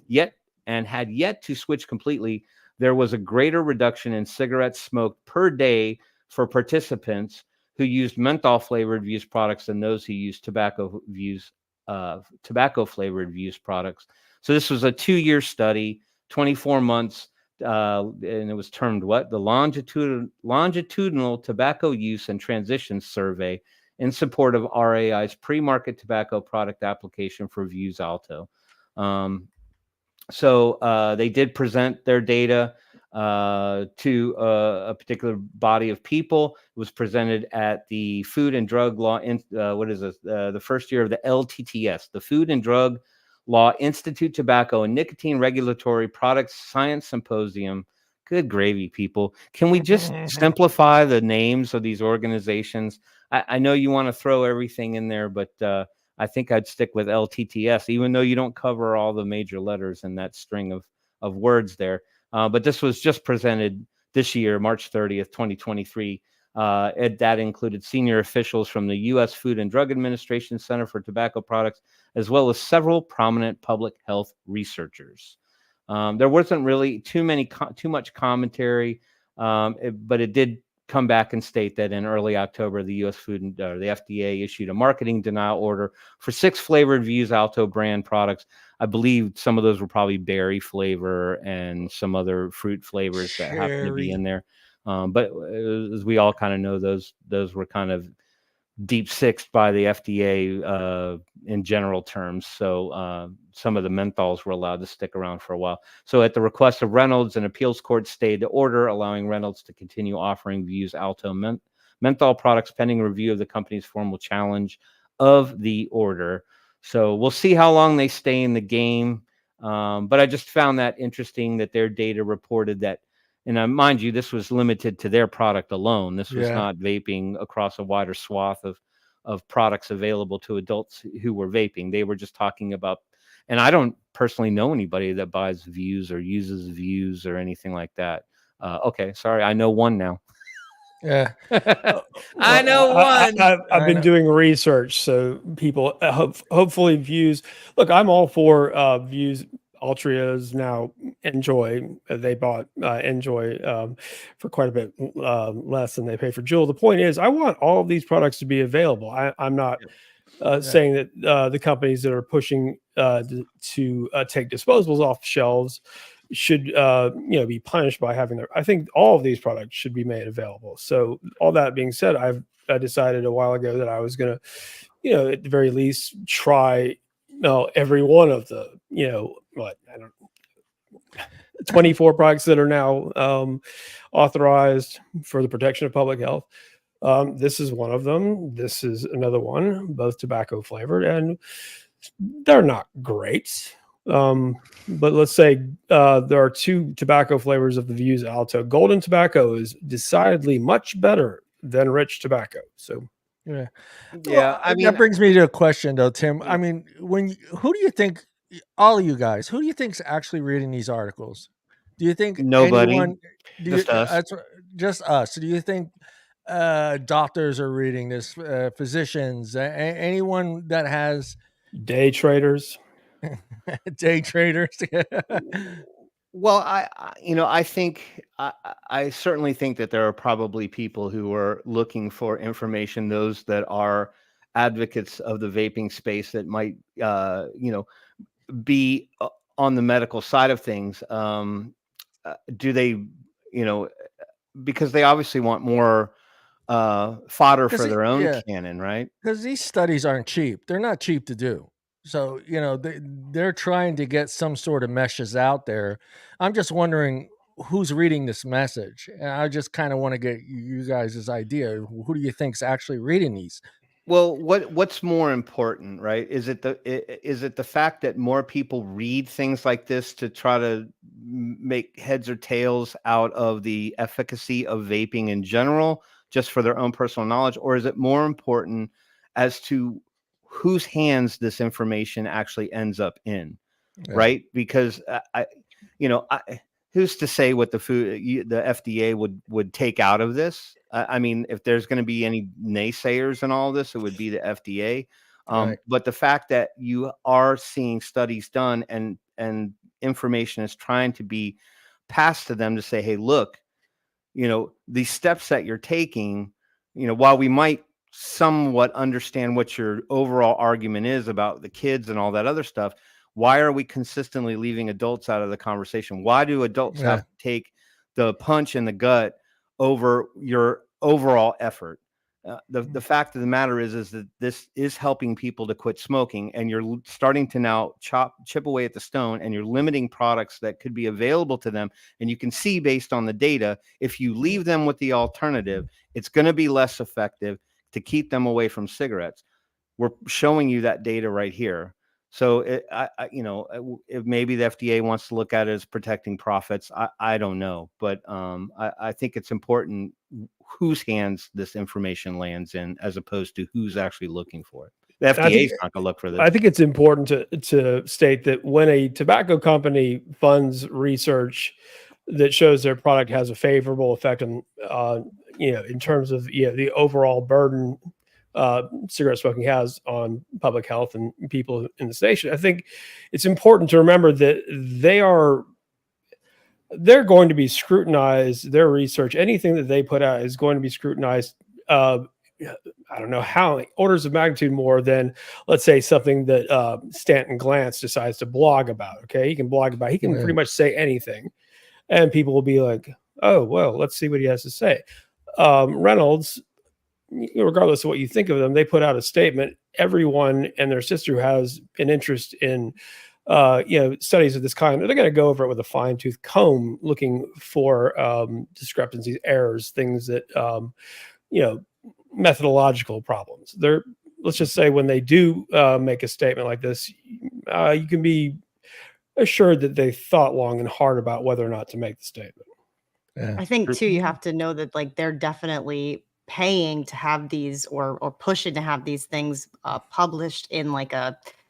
yet to switch completely, there was a greater reduction in cigarettes smoked per day for participants who used menthol flavored Vuse products than those who used tobacco flavored Vuse products. So this was a 2-year study, 24 months. And it was termed the longitudinal tobacco use and transition survey in support of RAI's pre-market tobacco product application for Vuse Alto. So they did present their data to a particular body of people. It was presented at the Food and Drug Law, the first year of the LTTS, the Food and Drug Law Institute Tobacco and Nicotine Regulatory Products Science Symposium. Good gravy, people. Can we just simplify the names of these organizations? I know you want to throw everything in there, but I think I'd stick with LTTS, even though you don't cover all the major letters in that string of words there. But this was just presented this year, March 30th, 2023. That included senior officials from the U.S. Food and Drug Administration Center for Tobacco Products, as well as several prominent public health researchers. There wasn't really too much commentary, but it did come back and state that in early October, the U.S. the FDA issued a marketing denial order for 6 flavored Vuse Alto brand products. I believe some of those were probably berry flavor and some other fruit flavors that happen to be in there. But as we all kind of know, those were kind of deep sixed by the FDA in general terms. So some of the menthols were allowed to stick around for a while. So at the request of Reynolds, an appeals court stayed the order, allowing Reynolds to continue offering Vuse Alto menthol products pending review of the company's formal challenge of the order. So we'll see how long they stay in the game. But I just found that interesting that their data reported that, and mind you, this was limited to their product alone. This was not vaping across a wider swath of products available to adults who were vaping. They were just talking about, and I don't personally know anybody that buys Vuse or uses Vuse or anything like that. Okay, sorry, I know one now. Yeah, I know one. I've been doing research, so people hopefully Vuse. Look, I'm all for Vuse. Altria's now Enjoy. They bought Enjoy for quite a bit less than they pay for Juul. The point is, I want all of these products to be available. I'm not saying that the companies that are pushing to take disposables off shelves should be punished by having their. I think all of these products should be made available. So all that being said, I decided a while ago that I was going to, at the very least, try every one of the 24 products that are now authorized for the protection of public health. This is one of them. This is another one, both tobacco flavored, and they're not great. But let's say there are 2 tobacco flavors of the Vuse Alto. Golden tobacco is decidedly much better than rich tobacco. So yeah. Well, I mean, that brings me to a question though, Tim. I mean, who do you think, all of you guys, who do you think's actually reading these articles? Do you think nobody? anyone? Just us. Just us. Do you think doctors are reading this? Physicians? Anyone that has day traders? Day traders. Well, I think I certainly think that there are probably people who are looking for information. Those that are advocates of the vaping space that might, be on the medical side of things. Do they, because they obviously want more fodder for their own cannon, right? Because these studies aren't cheap. They're not cheap to do. So, they're trying to get some sort of meshes out there. I'm just wondering who's reading this message. And I just kind of want to get you guys' idea. Who do you think's actually reading these? Well, what's more important, right? Is it the fact that more people read things like this to try to make heads or tails out of the efficacy of vaping in general, just for their own personal knowledge? Or is it more important as to whose hands this information actually ends up in, right? Because who's to say what the FDA would take out of this? I mean, if there's going to be any naysayers in all this, it would be the FDA. Right. But the fact that you are seeing studies done and information is trying to be passed to them to say, hey, look, these steps that you're taking, while we might somewhat understand what your overall argument is about the kids and all that other stuff, why are we consistently leaving adults out of the conversation? Why do adults have to take the punch in the gut over your overall effort? The fact of the matter is that this is helping people to quit smoking, and you're starting to now chip away at the stone, and you're limiting products that could be available to them. And you can see based on the data, if you leave them with the alternative, it's going to be less effective to keep them away from cigarettes. We're showing you that data right here. So if maybe the FDA wants to look at it as protecting profits, I don't know, but I think it's important whose hands this information lands in, as opposed to who's actually looking for it. The FDA is not going to look for this. I think it's important to state that when a tobacco company funds research that shows their product has a favorable effect on, in terms of the overall burden cigarette smoking has on public health and people in this nation, I think it's important to remember that they're going to be scrutinized. Their research, anything that they put out, is going to be scrutinized. I don't know how orders of magnitude more than, let's say, something that Stanton Glantz decides to blog about. Okay, he can blog about. He can pretty much say anything, and people will be like, "Oh, well, let's see what he has to say." Reynolds, regardless of what you think of them, they put out a statement. Everyone and their sister who has an interest in studies of this kind, they're going to go over it with a fine-tooth comb, looking for discrepancies, errors, things that methodological problems. Let's just say when they do make a statement like this, you can be assured that they thought long and hard about whether or not to make the statement. Yeah. I think too, you have to know that like they're definitely paying to have these or pushing to have these things published in like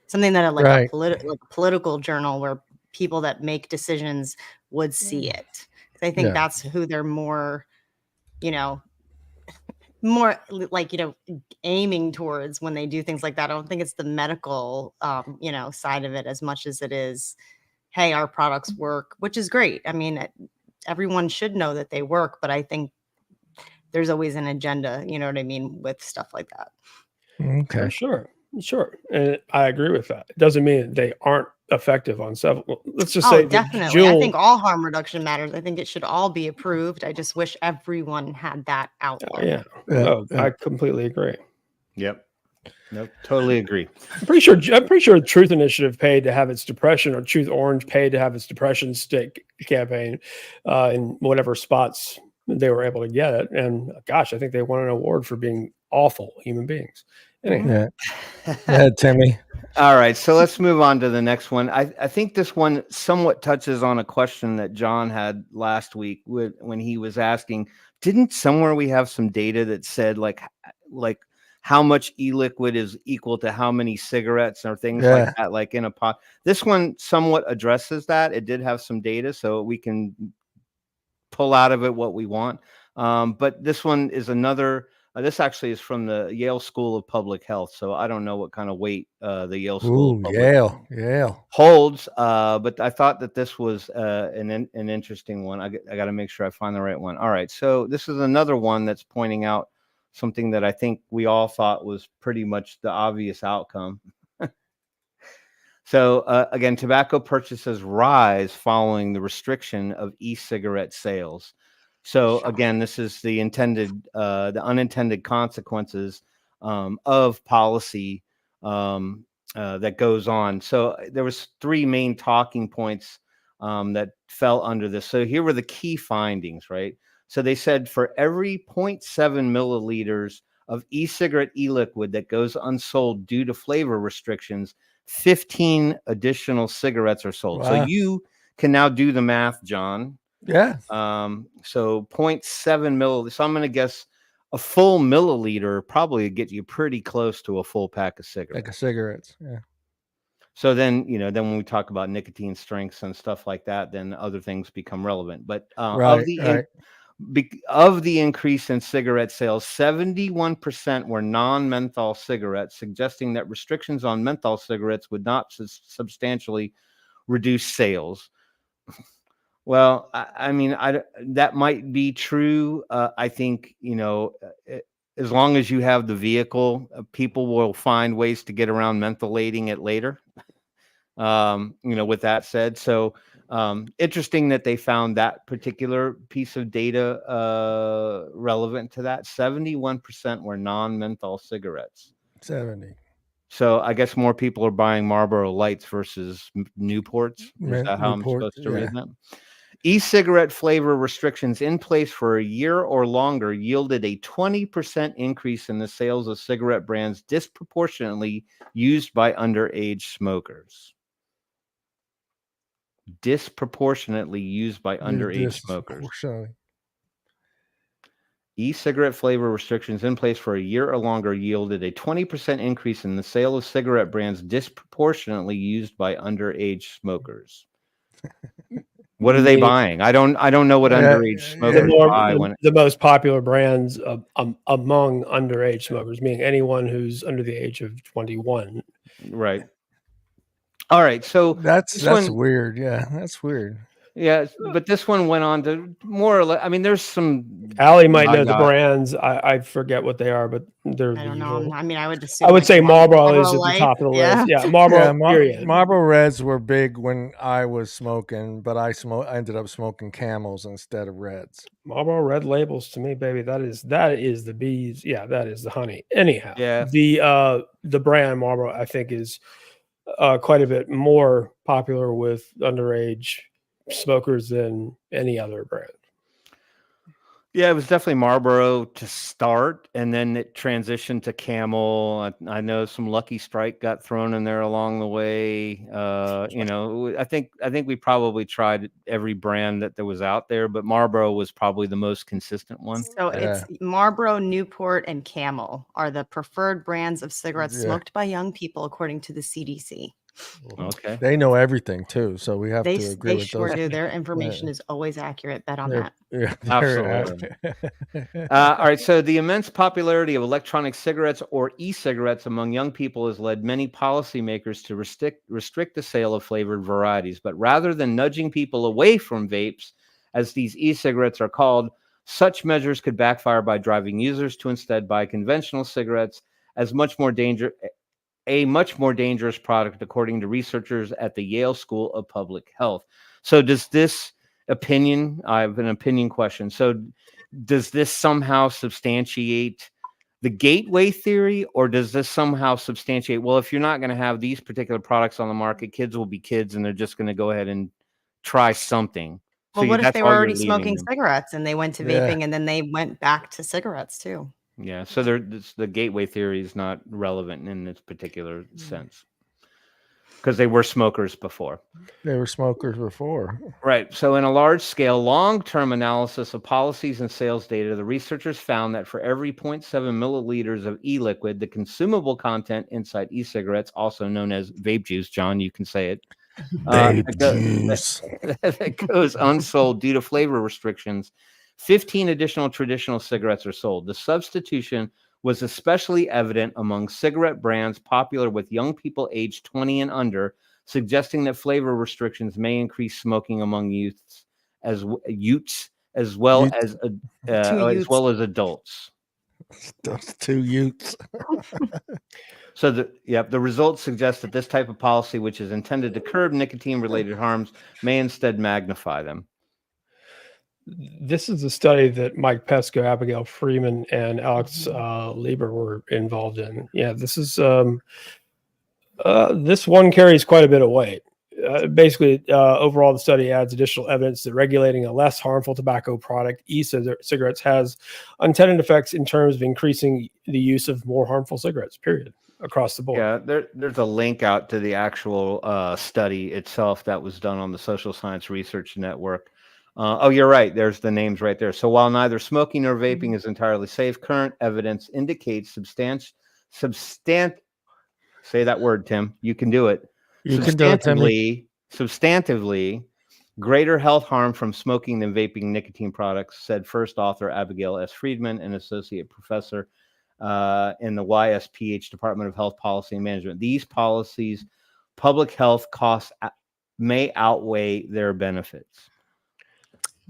something that a political journal where people that make decisions would see it. I think that's who they're more like aiming towards when they do things like that. I don't think it's the medical side of it as much as it is, hey, our products work, which is great. I mean, everyone should know that they work, but I think there's always an agenda, you know what I mean, with stuff like that. Okay. Sure. And I agree with that. It doesn't mean they aren't effective on several. Let's just say definitely. I think all harm reduction matters. I think it should all be approved. I just wish everyone had that outlook. I completely agree. Yep. Nope. Totally agree. I'm pretty sure Truth Initiative paid to have its depression, or Truth Orange paid to have its depression stick campaign in whatever spots they were able to get it. And gosh, I think they won an award for being awful human beings. Anyway. Timmy. All right, so let's move on to the next one. I think this one somewhat touches on a question that John had last week when he was asking, didn't somewhere we have some data that said like how much e-liquid is equal to how many cigarettes or things like that, like in a pot? This one somewhat addresses that. It did have some data, so we can pull out of it what we want. But this one is another. This actually is from the Yale School of Public Health, so I don't know what kind of weight the Yale School of Public Health holds. But I thought that this was an interesting one. I got to make sure I find the right one. All right, so this is another one that's pointing out something that I think we all thought was pretty much the obvious outcome. So again, tobacco purchases rise following the restriction of e-cigarette sales. So again, this is the unintended consequences of policy that goes on. So there was 3 main talking points that fell under this. So here were the key findings, right? So they said for every 0.7 milliliters of e-cigarette e-liquid that goes unsold due to flavor restrictions, 15 additional cigarettes are sold. Wow. So you can now do the math, John. Yeah. So 0.7 milliliters. So I'm going to guess a full milliliter probably get you pretty close to a full pack of cigarettes. Yeah. So then, then when we talk about nicotine strengths and stuff like that, then other things become relevant. But of the increase in cigarette sales, 71% were non-menthol cigarettes, suggesting that restrictions on menthol cigarettes would not substantially reduce sales. Well, I mean, that might be true. I think, as long as you have the vehicle, people will find ways to get around mentholating it later. With that said, so interesting that they found that particular piece of data relevant to that. 71% were non-menthol cigarettes. 70. So I guess more people are buying Marlboro Lights versus Newports. Is that how I'm supposed to read that? E-cigarette flavor restrictions in place for a year or longer yielded a 20% increase in the sales of cigarette brands disproportionately used by underage smokers. Disproportionately used by underage smokers. E-cigarette flavor restrictions in place for a year or longer yielded a 20% increase in the sale of cigarette brands disproportionately used by underage smokers. What are they buying? I don't know what underage smokers buy. The most popular brands among underage smokers, meaning anyone who's under the age of 21. Right. All right. So that's weird. Yeah, that's weird. Yeah, but this one went on to more or less. I mean, there's some. Allie might know the brands. I forget what they are, but they're I the don't know. usual. I mean, I would assume. I would like say Marlboro is at the Light. top of the Yeah. list. Yeah, Marlboro. Period. Marlboro Reds were big when I was smoking, but I ended up smoking Camels instead of Reds. Marlboro Red Labels to me, baby. That is the bees. Yeah, that is the honey. Anyhow, Yeah. The brand Marlboro, I think, is quite a bit more popular with underage smokers than any other brand. Yeah, it was definitely Marlboro to start, and then it transitioned to Camel. I know some Lucky Strike got thrown in there along the way. You know, I think we probably tried every brand that there was out there, but Marlboro was probably the most consistent one. So it's Marlboro, Newport, and Camel are the preferred brands of cigarettes smoked by young people, according to the CDC. Okay, they know everything too, so we have to agree with sure those. do. Their information is always accurate. Bet on that. Yeah, absolutely. All right. So the immense popularity of electronic cigarettes or e-cigarettes among young people has led many policymakers to restrict the sale of flavored varieties. But rather than nudging people away from vapes, as these e-cigarettes are called, such measures could backfire by driving users to instead buy conventional cigarettes as a much more dangerous product, according to researchers at the Yale School of Public Health. So does this opinion, I have an opinion question. So does this somehow substantiate the gateway theory, or does this somehow substantiate, well, if you're not going to have these particular products on the market, kids will be kids and they're just going to go ahead and try something? Well, what if they were already smoking cigarettes and they went to vaping and then they went back to cigarettes too? Yeah, so the gateway theory is not relevant in this particular sense because they were smokers before. They were smokers before. Right. So in a large-scale, long-term analysis of policies and sales data, the researchers found that for every 0.7 milliliters of e-liquid, the consumable content inside e-cigarettes, also known as vape juice, John, you can say it, that goes unsold due to flavor restrictions, 15 additional traditional cigarettes are sold. The substitution was especially evident among cigarette brands popular with young people aged 20 and under, suggesting that flavor restrictions may increase smoking among youths as well as adults. Those two youths. So the results suggest that this type of policy, which is intended to curb nicotine-related harms, may instead magnify them. This is a study that Mike Pesco, Abigail Freeman, and Alex Lieber were involved in. Yeah, this is this one carries quite a bit of weight. Basically, overall, the study adds additional evidence that regulating a less harmful tobacco product, e-cigarettes, has unintended effects in terms of increasing the use of more harmful cigarettes, period, across the board. Yeah, there's a link out to the actual study itself that was done on the Social Science Research Network. Oh, you're right. There's the names right there. So while neither smoking nor vaping is entirely safe, current evidence indicates say that word, Tim. You can do it. Substantively, greater health harm from smoking than vaping nicotine products, said first author Abigail S. Friedman, an associate professor in the YSPH Department of Health Policy and Management. These policies, public health costs may outweigh their benefits.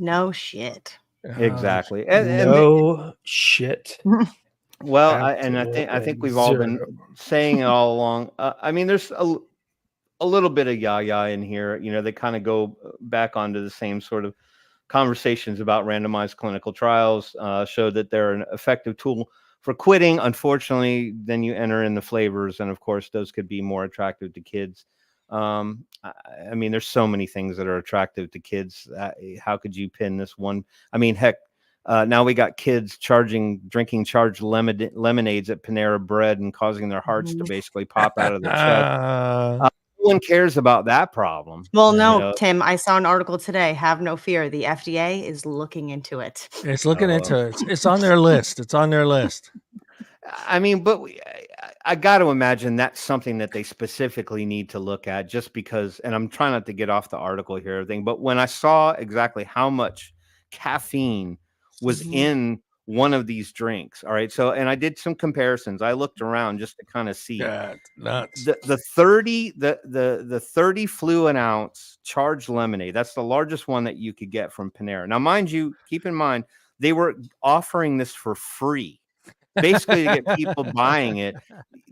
No shit. Exactly. No shit. Well, I think we've all been saying it all along. I mean, there's a little bit of yah in here. You know, they kind of go back onto the same sort of conversations about randomized clinical trials, show that they're an effective tool for quitting. Unfortunately, then you enter in the flavors, and of course, those could be more attractive to kids. I mean, there's so many things that are attractive to kids. How could you pin this one? I mean, heck, now we got kids drinking charged lemonades at Panera Bread and causing their hearts to basically pop out of their chest. No one cares about that problem. Well, no, Tim, I saw an article today. Have no fear. The FDA is looking into it. It's looking into it. It's on their list. It's on their list. I mean, but I got to imagine that's something that they specifically need to look at, just because, and I'm trying not to get off the article here, but when I saw exactly how much caffeine was in one of these drinks. All right. So, and I did some comparisons. I looked around just to kind of see nuts. the 30 fluid ounce charged lemonade. That's the largest one that you could get from Panera. Now, mind you, keep in mind, they were offering this for free, basically to get people buying it.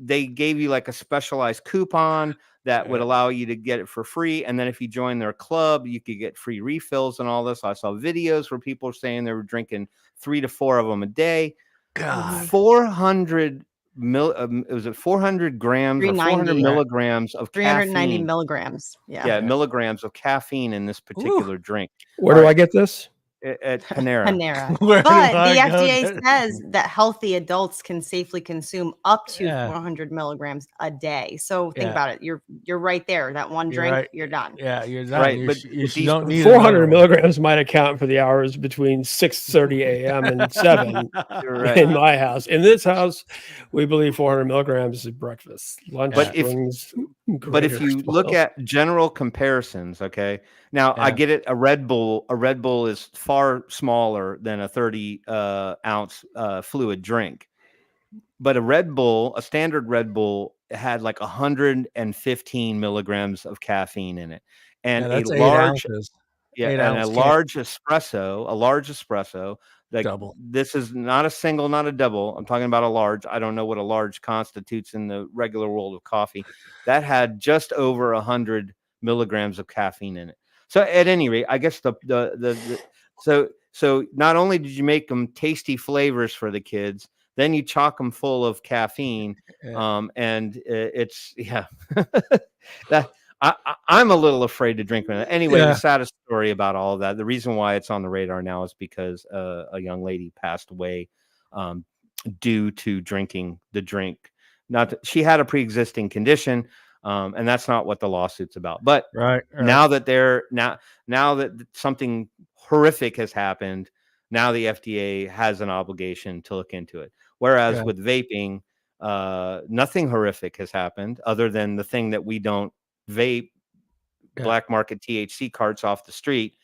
They gave you like a specialized coupon that would allow you to get it for free. And then if you join their club, you could get free refills and all this. I saw videos where people were saying they were drinking 3 to 4 of them a day. God, 400 was it 400 grams or 400 milligrams of 390 caffeine? milligrams. Yeah. Milligrams of caffeine in this particular drink. Where do I get this? At Panera. But the FDA says that healthy adults can safely consume up to 400 milligrams a day. So think about it. You're right there. That one drink, you're done. Yeah, you're done. Right, but you don't need 400 milligrams might account for the hours between 6:30 a.m. and 7 in my house. In this house, we believe 400 milligrams is breakfast. Lunch brings but if you look at general comparisons, okay. Now I get it. A Red Bull is far smaller than a 30 ounce fluid drink, but a standard Red Bull had like 115 milligrams of caffeine in it, and that's a 8 large, ounces. a large espresso. Like double. This is not a single, not a double. I'm talking about a large. I don't know what a large constitutes in the regular world of coffee. That had just over 100 milligrams of caffeine in it. So at any rate, I guess so not only did you make them tasty flavors for the kids, then you chock them full of caffeine. And it's that. I'm a little afraid to drink. Anyway, the saddest story about all of that, the reason why it's on the radar now is because a young lady passed away due to drinking the drink. She had a pre-existing condition, and that's not what the lawsuit's about. But now that now that something horrific has happened, now the FDA has an obligation to look into it. Whereas with vaping, nothing horrific has happened other than the thing that we don't vape, black market THC carts off the street.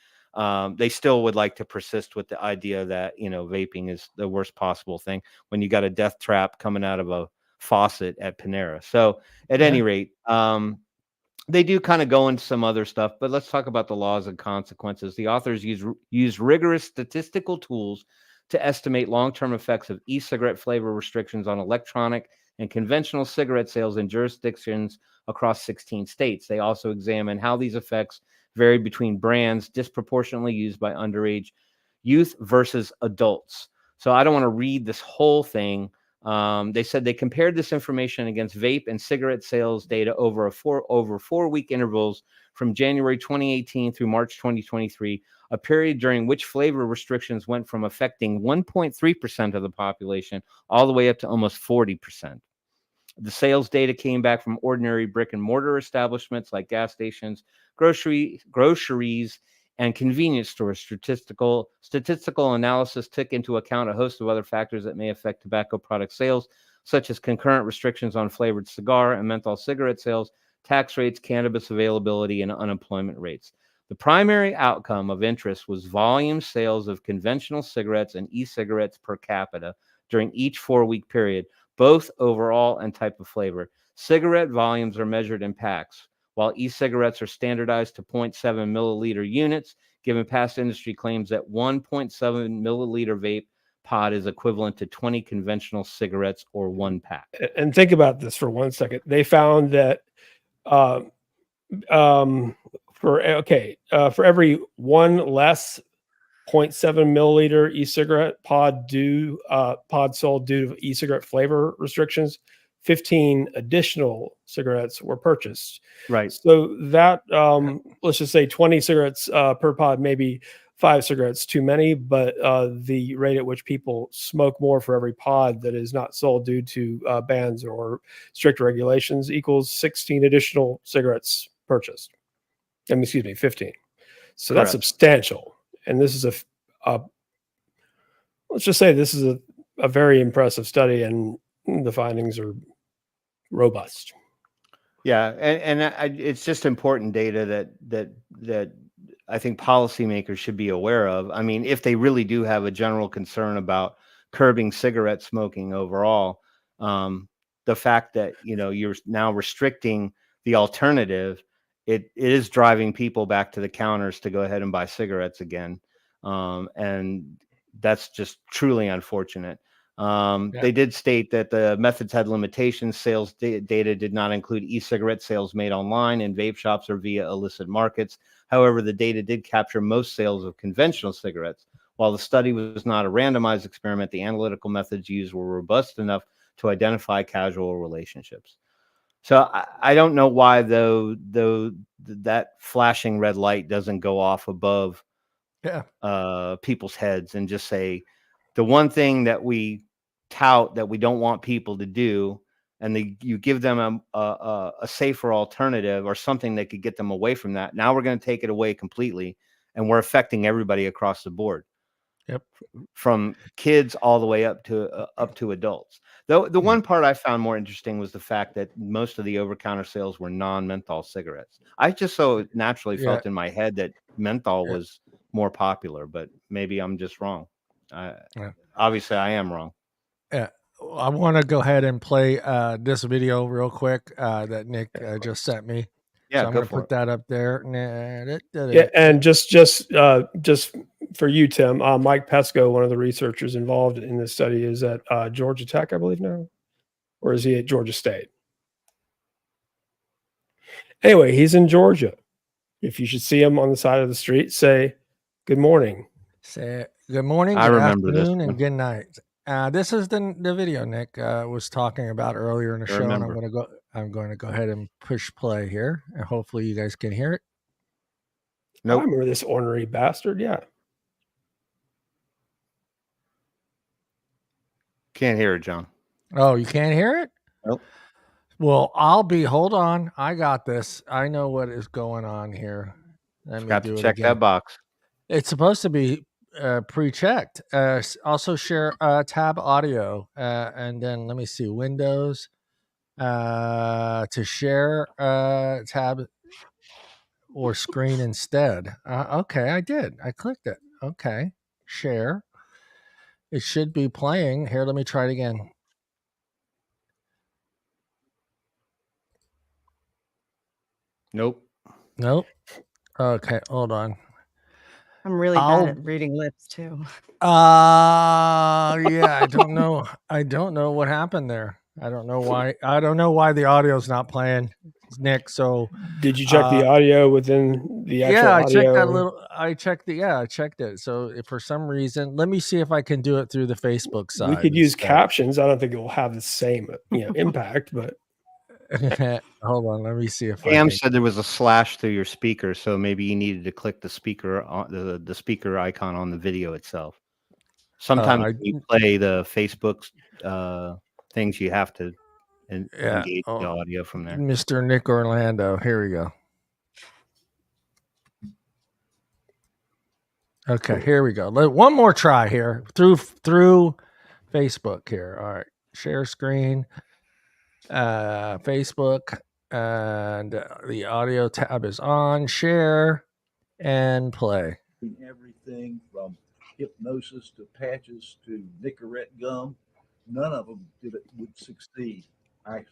They still would like to persist with the idea that, vaping is the worst possible thing when you got a death trap coming out of a faucet at Panera. So at any rate, they do kind of go into some other stuff, but let's talk about the laws and consequences. The authors use rigorous statistical tools to estimate long-term effects of e-cigarette flavor restrictions on electronic and conventional cigarette sales in jurisdictions across 16 states. They also examine how these effects vary between brands disproportionately used by underage youth versus adults. So I don't want to read this whole thing. They said they compared this information against vape and cigarette sales data over 4-week intervals from January 2018 through March 2023, a period during which flavor restrictions went from affecting 1.3% of the population all the way up to almost 40%. The sales data came back from ordinary brick and mortar establishments like gas stations, groceries, and convenience stores. Statistical analysis took into account a host of other factors that may affect tobacco product sales, such as concurrent restrictions on flavored cigar and menthol cigarette sales, tax rates, cannabis availability, and unemployment rates. The primary outcome of interest was volume sales of conventional cigarettes and e-cigarettes per capita during each 4-week period, both overall and type of flavor. Cigarette volumes are measured in packs, while e-cigarettes are standardized to 0.7 milliliter units, given past industry claims that 1.7 milliliter vape pod is equivalent to 20 conventional cigarettes or 1 pack. And think about this for 1 second. They found that for every one less 0.7 milliliter e-cigarette pod sold due to e-cigarette flavor restrictions, 15 additional cigarettes were purchased. Right. So that let's just say 20 cigarettes per pod, maybe 5 cigarettes too many, but the rate at which people smoke more for every pod that is not sold due to bans or strict regulations equals 16 additional cigarettes purchased. 15. So that's substantial. And this is let's just say this is a very impressive study, and the findings are robust. Yeah, and it's just important data that I think policymakers should be aware of. I mean, if they really do have a general concern about curbing cigarette smoking overall. The fact that, you know, you're now restricting the alternative, it is driving people back to the counters to go ahead and buy cigarettes again. And that's just truly unfortunate. They did state that the methods had limitations. Sales data did not include e-cigarette sales made online in vape shops or via illicit markets. However, the data did capture most sales of conventional cigarettes. While the study was not a randomized experiment, the analytical methods used were robust enough to identify casual relationships. So I don't know why though that flashing red light doesn't go off above people's heads and just say, the one thing that we tout that we don't want people to do, and you give them a safer alternative or something that could get them away from that. Now we're going to take it away completely, and we're affecting everybody across the board. Yep. From kids all the way up to adults. Though the one part I found more interesting was the fact that most of the over-counter sales were non-menthol cigarettes. I just so naturally felt in my head that menthol was more popular, but maybe I'm just wrong. Obviously, I am wrong. Yeah, I want to go ahead and play this video real quick that Nick just sent me. Yeah, so I'm going to put that up there. Yeah, and just for you, Tim, Mike Pesco, one of the researchers involved in this study, is at Georgia Tech, I believe now, or is he at Georgia State? Anyway, he's in Georgia. If you should see him on the side of the street, say good morning. Say good morning, good afternoon, and good night. This is the video Nick was talking about earlier in the show, and I'm going to go ahead and push play here, and hopefully you guys can hear it. Nope. I remember this ornery bastard. Yeah. Can't hear it, John. Oh, you can't hear it? Nope. Well, hold on. I got this. I know what is going on here. Let me do it check again. That box. It's supposed to be pre-checked. Also share tab audio, and then let me see, Windows to share tab or screen instead. Okay, I did. I clicked it. Okay, share. It should be playing. Here, let me try it again. Nope. Okay, hold on. I'm really bad at reading lips too. Yeah, I don't know. I don't know what happened there. I don't know why. I don't know why the audio's not playing, Nick. So did you check the audio within the actual audio? Checked that little. I checked it. So if for some reason, let me see if I can do it through the Facebook side. We could use captions. I don't think it will have the same impact, but hold on. Let me see if Pam said there was a slash through your speaker, so maybe you needed to click the speaker on the speaker icon on the video itself. Sometimes when you play the Facebook things, you have to engage the audio from there. Mr. Nick Orlando, here we go. Okay, here we go. One more try here through Facebook here. All right, share screen, Facebook, and the audio tab is on. Share and play. Everything from hypnosis to patches to Nicorette gum, none of them would succeed. I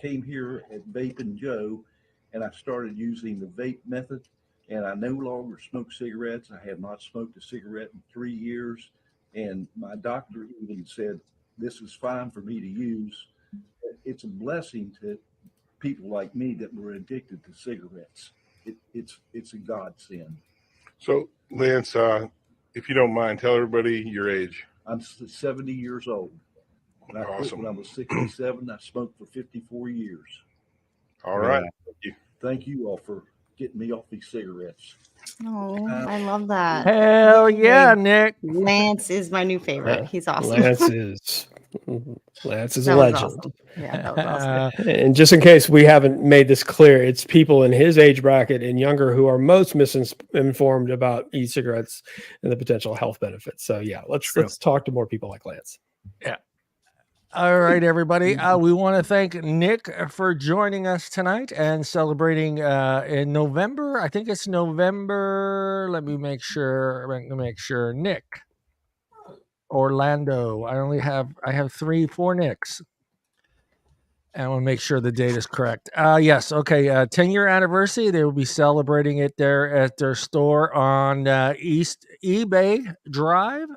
came here at Vape and Joe, and I started using the vape method, and I no longer smoke cigarettes. I have not smoked a cigarette in 3 years, and my doctor even said this is fine for me to use. It's a blessing to people like me that were addicted to cigarettes. It's a godsend. So, Lance, if you don't mind, tell everybody your age. I'm 70 years old. When I quit when I was 67, I smoked for 54 years. All right. Thank you all for getting me off these cigarettes. Oh, I love that. Hell yeah, Nick. Lance is my new favorite. He's awesome. Lance is a legend. Awesome. Yeah, that was awesome. And just in case we haven't made this clear, it's people in his age bracket and younger who are most misinformed about e-cigarettes and the potential health benefits. So yeah, let's talk to more people like Lance. Yeah. All right, everybody. We want to thank Nick for joining us tonight and celebrating in November. I think it's November. Let me make sure. Nick. Orlando. I have 4 Nicks. And I want to make sure the date is correct. Yes. Okay. 10-year anniversary. They will be celebrating it there at their store on East eBay Drive,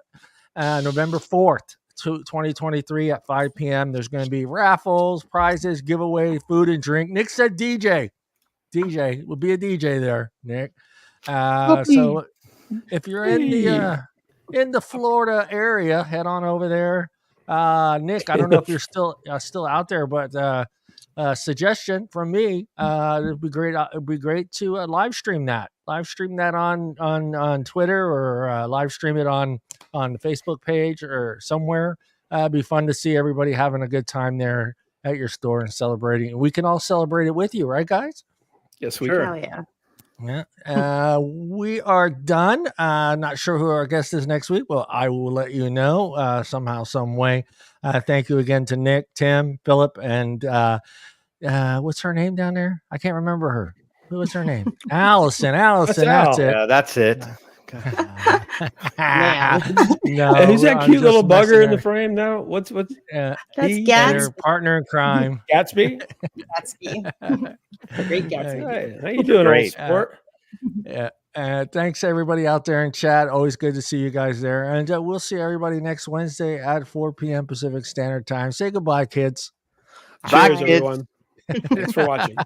November 4th, 2023 at 5 p.m. There's going to be raffles, prizes, giveaway, food and drink. Nick said DJ. DJ will be a DJ there, Nick. So if you're in the Florida area, head on over there. Nick, I don't know if you're still out there, but suggestion from me, it'd be great. It'd be great to live stream that on Twitter, or live stream it on the Facebook page or somewhere. It'd be fun to see everybody having a good time there at your store and celebrating. We can all celebrate it with you, right, guys? Yes, we Hell can. yeah. Yeah. We are done. Not sure who our guest is next week. Well, I will let you know somehow, some way. Thank you again to Nick, Tim, Phillip, and what's her name down there? I can't remember her. What's her name? Allison. That's it. Yeah, that's it. No, Who's that I'm cute just little bugger in messing the frame now? What's That's her. Gatsby. Their partner in crime. Gatsby? Gatsby. Great Gatsby. Hey, how you doing, Great. old sport? Yeah. Thanks everybody out there in chat. Always good to see you guys there. And we'll see everybody next Wednesday at 4 p.m. Pacific Standard Time. Say goodbye, kids. Bye, Cheers, kids. everyone. Thanks for watching.